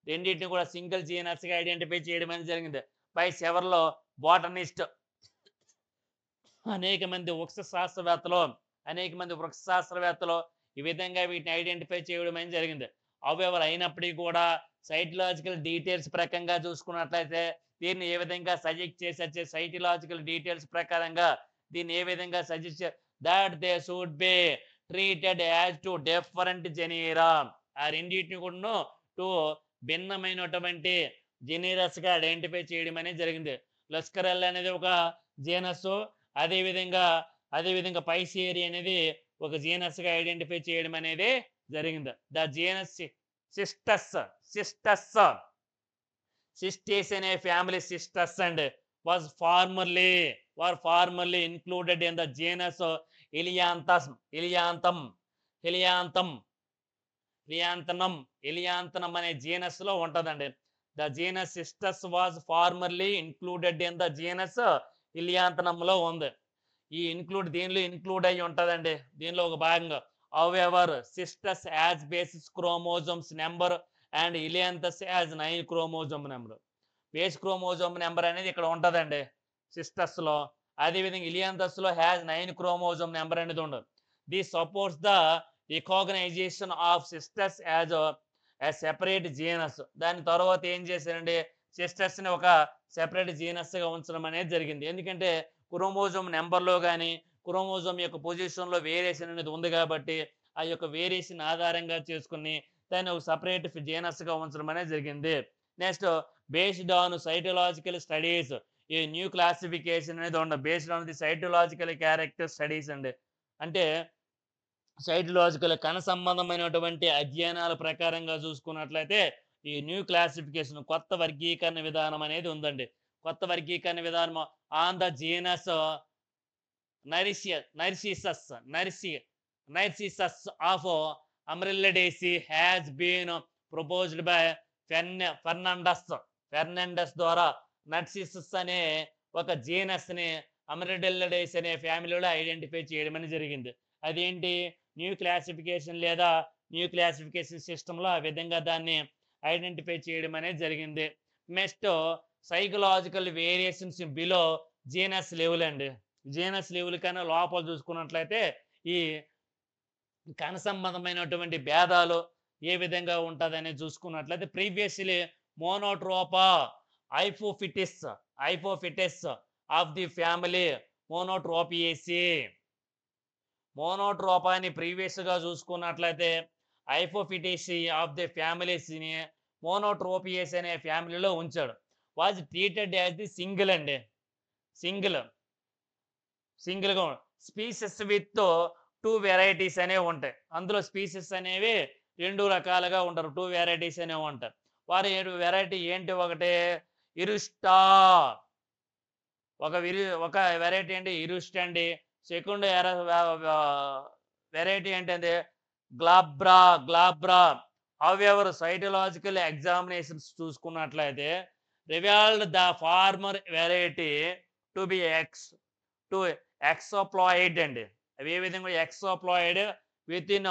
A: రెండింటిని కూడా సింగిల్ జీనస్ గా ఐడెంటిఫై చేయడం అనేది జరిగింది బై సెవర్లో బాటనిస్ట్. అనేక మంది వృక్ష శాస్త్రవేత్తలు ఈ విధంగా వీటిని ఐడెంటిఫై చేయడం అనేది జరిగింది. అవెవర్ అయినప్పటికీ కూడా సైటలాజికల్ డీటెయిల్స్ ప్రకారంగా చూసుకున్నట్లయితే దీన్ని ఏ విధంగా సజెస్ట్ చేసే సైటలాజికల్ డీటెయిల్స్ ప్రకారంగా దీన్ని ఏ విధంగా suggest that they should be treated as to different జెనీరా. ఆ రెండింటిని కూడా భిన్నమైనటువంటి జెనీరస్ గా ఐడెంటిఫై చేయడం అనేది జరిగింది. లస్కరెల్ అనేది ఒక జీనస్, అదేవిధంగా పైసేరియా అనేది ఒక జీనస్ గా ఐడెంటిఫై చేయడం అనేది జరిగింది. ద జీనస్ సిస్టస్ అనే family Cistus and was formerly included in the genus Helianthum అనే జీనస్ లో ఉంటదండి. The genus Cistus was formerly included in the genus Helianthum లో ఉంది. ఈ దీనిలో ఇంక్లూడ్ అయ్యి ఉంటదండి. దీనిలో ఒక భాగంగా however Cistus as basis chromosomes number and Helianthus as 9 chromosome number. Base chromosome number అనేది ఇక్కడ ఉంటదండి సిస్టస్ లో. అదేవిధంగా Helianthus లో హ్యాజ్ 9 క్రోమోజోమ్ నెంబర్ అనేది ఉండదు. This supports the recognition of Cistus as a separate genus. దాని తర్వాత ఏం చేశారండి, సిస్టస్ ని ఒక సెపరేట్ జీనస్ గా ఉంచడం అనేది జరిగింది. ఎందుకంటే క్రోమోజోమ్ నెంబర్లో కానీ క్రోమోజోమ్ యొక్క పొజిషన్లో వేరియేషన్ అనేది ఉంది కాబట్టి ఆ యొక్క వేరియేషన్ ఆధారంగా చేసుకుని దాన్ని ఒక సపరేట్ జీనస్ గా ఉంచడం అనేది జరిగింది. Next based on cytological studies ఈ న్యూ క్లాసిఫికేషన్ అనేది ఉండదు. Based on the cytological character studies అండి. అంటే సైటలాజికల్ కణ సంబంధమైనటువంటి అధ్యయనాల ప్రకారంగా చూసుకున్నట్లయితే ఈ న్యూ క్లాసిఫికేషన్ కొత్త వర్గీకరణ విధానం అనేది ఉందండి. కొత్త వర్గీకరణ విధానం on the genus Narcissus of Amaryllidaceae has been proposed by Fernandes ద్వారా నర్సిసస్ అనే ఒక జీనస్ ని అమరిడెల్లిడేస్ అనే ఫ్యామిలీలో ఐడెంటిఫై చేయడం అనేది జరిగింది. అదేంటి, న్యూ క్లాసిఫికేషన్ లేదా న్యూ క్లాసిఫికేషన్ సిస్టంలో ఆ విధంగా దాన్ని ఐడెంటిఫై చేయడం అనేది జరిగింది. Next psychological variations below genus level అండి. జీనస్ లెవెల్ కన్నా లోపల చూసుకున్నట్లయితే ఈ కణ సంబంధమైనటువంటి భేదాలు ఏ విధంగా ఉంటుందని చూసుకున్నట్లయితే ప్రీవియస్లీ మోనోట్రోపా ఐఫోఫిటిస్ ఆఫ్ ది ఫ్యామిలీ మోనోట్రోపాని ప్రీవియస్గా చూసుకున్నట్లయితే ఐఫోఫిటిసి ఆఫ్ ది ఫ్యామిలీస్ని మోనోట్రోపియస్ అనే ఫ్యామిలీలో ఉంచాడు. Was treated as the single అండి, సింగిల్గా స్పీసెస్ విత్ 2 వెరైటీస్ అనేవి ఉంటాయి. అందులో స్పీసెస్ అనేవి 2 రకాలుగా ఉంటారు, 2 వెరైటీస్ అనేవి ఉంటాయి. వారి వెరైటీ ఏంటి, ఒకటి ఇరుస్టా, ఒక వెరైటీ ఏంటి ఇరుస్ట్ అండి. సెకండ్ వెరైటీ ఏంటంటే గ్లాబ్రా. హౌఎవర్ సైటలాజికల్ ఎగ్జామినేషన్స్ చూసుకున్నట్లయితే revealed the former variety to be hexaploid అండి. అవి ఏ విధంగా hexaploid within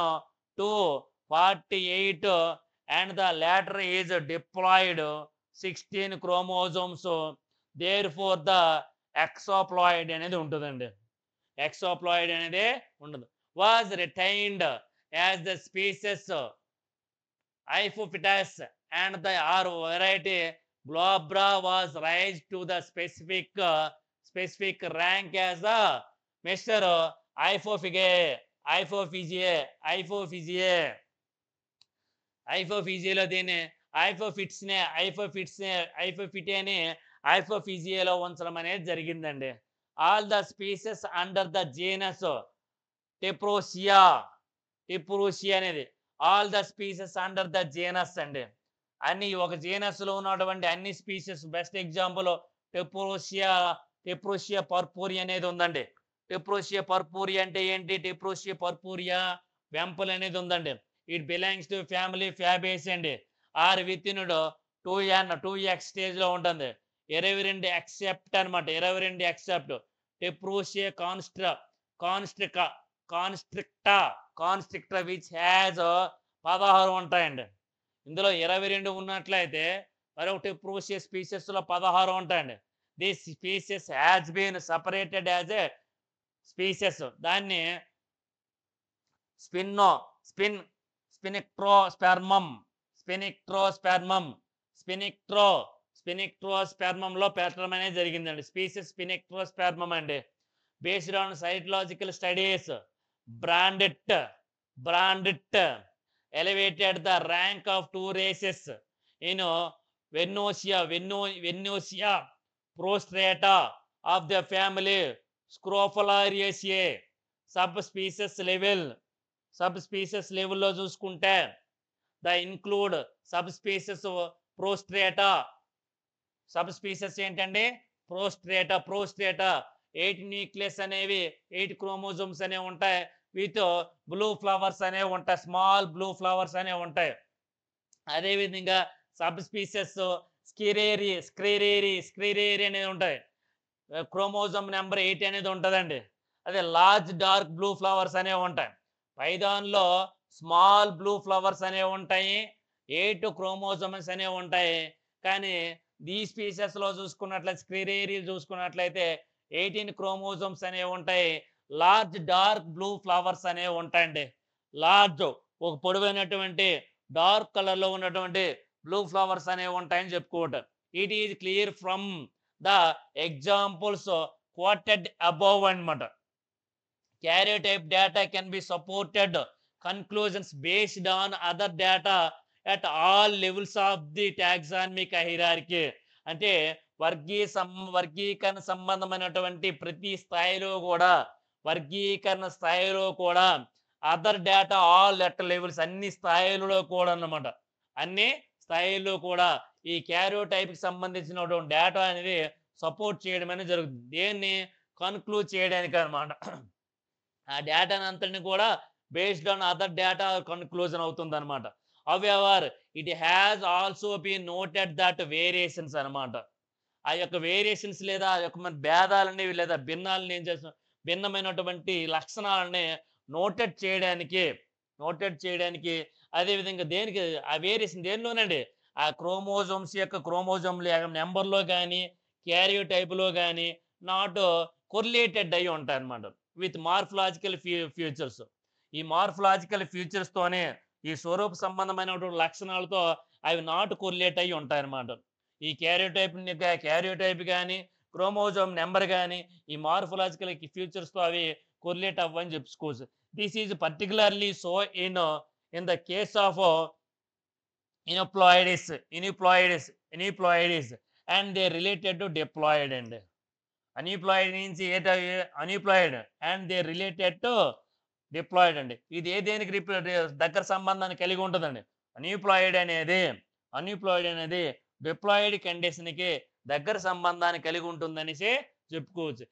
A: 248 and the latter is diploid 16 chromosomes. Therefore the hexaploid అనేది ఉంటుందండి. ఎక్సోప్లాయిడ్ అనేది ఉండదు. Was retained as the species ఐఫోఫిటస్ అండ్ ద ఆర్ variety glabra was raise to the specific rank as the మిస్టర్ ఐఫోఫిజియేలో దీన్ని ఐఫోఫిజియేలో ఉంచడం అనేది జరిగిందండి. All the species under the genus Tephrosia అనేది all the species under the genus అండి. అన్ని ఒక జీనస్ లో ఉన్నటువంటి అన్ని species, best example Tephrosia purpurea అనేది ఉందండి. టెప్రోసియా పర్పూరి అంటే ఏంటి, టెప్రోసియా పర్పూరియా వెంపల్ అనేది ఉందండి. It belongs to family Fabaceae అండి. Are within 2x stage లో ఉంటుంది. 22 ఎక్సెప్ట్ అనమాట, 22 except Tephrosia constricta which has 16 ఉంటాయండి. ఇందులో 22 ఉన్నట్లయితే మరొక టెప్రోసియా స్పీసెస్ లో 16 ఉంటాయండి. This species has been separated as a species. దాన్ని స్పినిక్ట్రోస్పెర్మం లో పెట్టడం అనేది జరిగిందండి. స్పీసెస్ స్పినిక్ట్రోస్పెర్మం అండి. Based on cytological studies Brandt elevated the rank of 2 races in వెన్నోసియా prostrata of the family Scrophulariaceae. Subspecies లెవెల్లో చూసుకుంటే the include subspecies prostrata. Subspecies ఏంటండి, ప్రోస్ట్రేటా 8 న్యూక్లియస్ అనేవి 8 క్రోమోజోమ్స్ అనేవి ఉంటాయి. విత్ బ్లూ ఫ్లవర్స్ అనేవి ఉంటాయి, స్మాల్ బ్లూ ఫ్లవర్స్ అనేవి ఉంటాయి. అదేవిధంగా సబ్ స్పీసెస్ స్క్రీరేరి అనేది ఉంటాయి. క్రోమోజోమ్ నెంబర్ 8 అనేది ఉంటుందండి. అదే లార్జ్ డార్క్ బ్లూ ఫ్లవర్స్ అనేవి ఉంటాయి. పైదాన్లో స్మాల్ బ్లూ ఫ్లవర్స్ అనేవి ఉంటాయి, 8 క్రోమోజోమ్స్ అనేవి ఉంటాయి. కానీ ఈ స్పీసెస్ లో చూసుకున్నట్లయితే స్క్రీరేరియల్ చూసుకున్నట్లయితే 18 క్రోమోజోమ్స్ అనేవి ఉంటాయి. లార్జ్ డార్క్ బ్లూ ఫ్లవర్స్ అనేవి ఉంటాయండి. లార్జ్ ఒక పొడవైనటువంటి డార్క్ కలర్ లో ఉన్నటువంటి బ్లూ ఫ్లవర్స్ అనేవి ఉంటాయని చెప్పుకోవటం. It is clear from the examples quoted above అన్నమాట. Karyotype data can be supported conclusions based on other data at all levels of the taxonomic hierarchy. అంటే వర్గీకరణ సంబంధమైనటువంటి ప్రతి స్థాయిలో కూడా, వర్గీకరణ స్థాయిలో కూడా other data all at levels, అన్ని స్థాయిలలో కూడా అన్నమాట, అన్ని స్థాయిల్లో కూడా ఈ క్యారియోటైప్ కి సంబంధించినటువంటి డేటా అనేది సపోర్ట్ చేయడం అనేది జరుగుతుంది. దేన్ని కన్క్లూడ్ చేయడానికి అనమాట. ఆ డేటాని అంతటిని కూడా based on other data conclusion అవుతుందన్నమాట. However it has also been noted that variations అనమాట. ఆ యొక్క వేరియేషన్స్ లేదా ఆ యొక్క మన భేదాలని లేదా భిన్నాలని ఏం చేస్తాం, భిన్నమైనటువంటి లక్షణాలని నోటెడ్ చేయడానికి నోటెడ్ చేయడానికి అదేవిధంగా దేనికి ఆ వేరియేషన్ దేనిలోనండి, ఆ క్రోమోజోమ్స్ యొక్క క్రోమోజోమ్ల నెంబర్లో కానీ క్యారియోటైప్లో కానీ నాట్ కొరిలేటెడ్ అయి ఉంటాయి అన్నమాట విత్ మార్ఫలాజికల్ ఫ్యూచర్స్. ఈ మార్ఫలాజికల్ ఫ్యూచర్స్తోనే ఈ స్వరూప సంబంధమైనటువంటి లక్షణాలతో అవి నాట్ కొరిలేట్ అయి ఉంటాయి అన్నమాట. ఈ క్యారియోటైప్ కానీ క్రోమోజోమ్ నెంబర్ కానీ ఈ మార్ఫలాజికల్ ఫ్యూచర్స్తో అవి కొరిలేట్ అవ్వని చెప్పుకోవచ్చు. This is particularly so in the case of aneuploidies and they related to diploid అండి. అన్ఈప్లాయిడ్ నుంచి aneuploid and they related to diploid అండి. ఇది దేనికి దగ్గర సంబంధాన్ని కలిగి ఉంటుందండి. అన్ఈప్లాయిడ్ అనేది డిప్లాయిడ్ కండిషన్కి దగ్గర సంబంధాన్ని కలిగి ఉంటుందనేసి చెప్పుకోవచ్చు.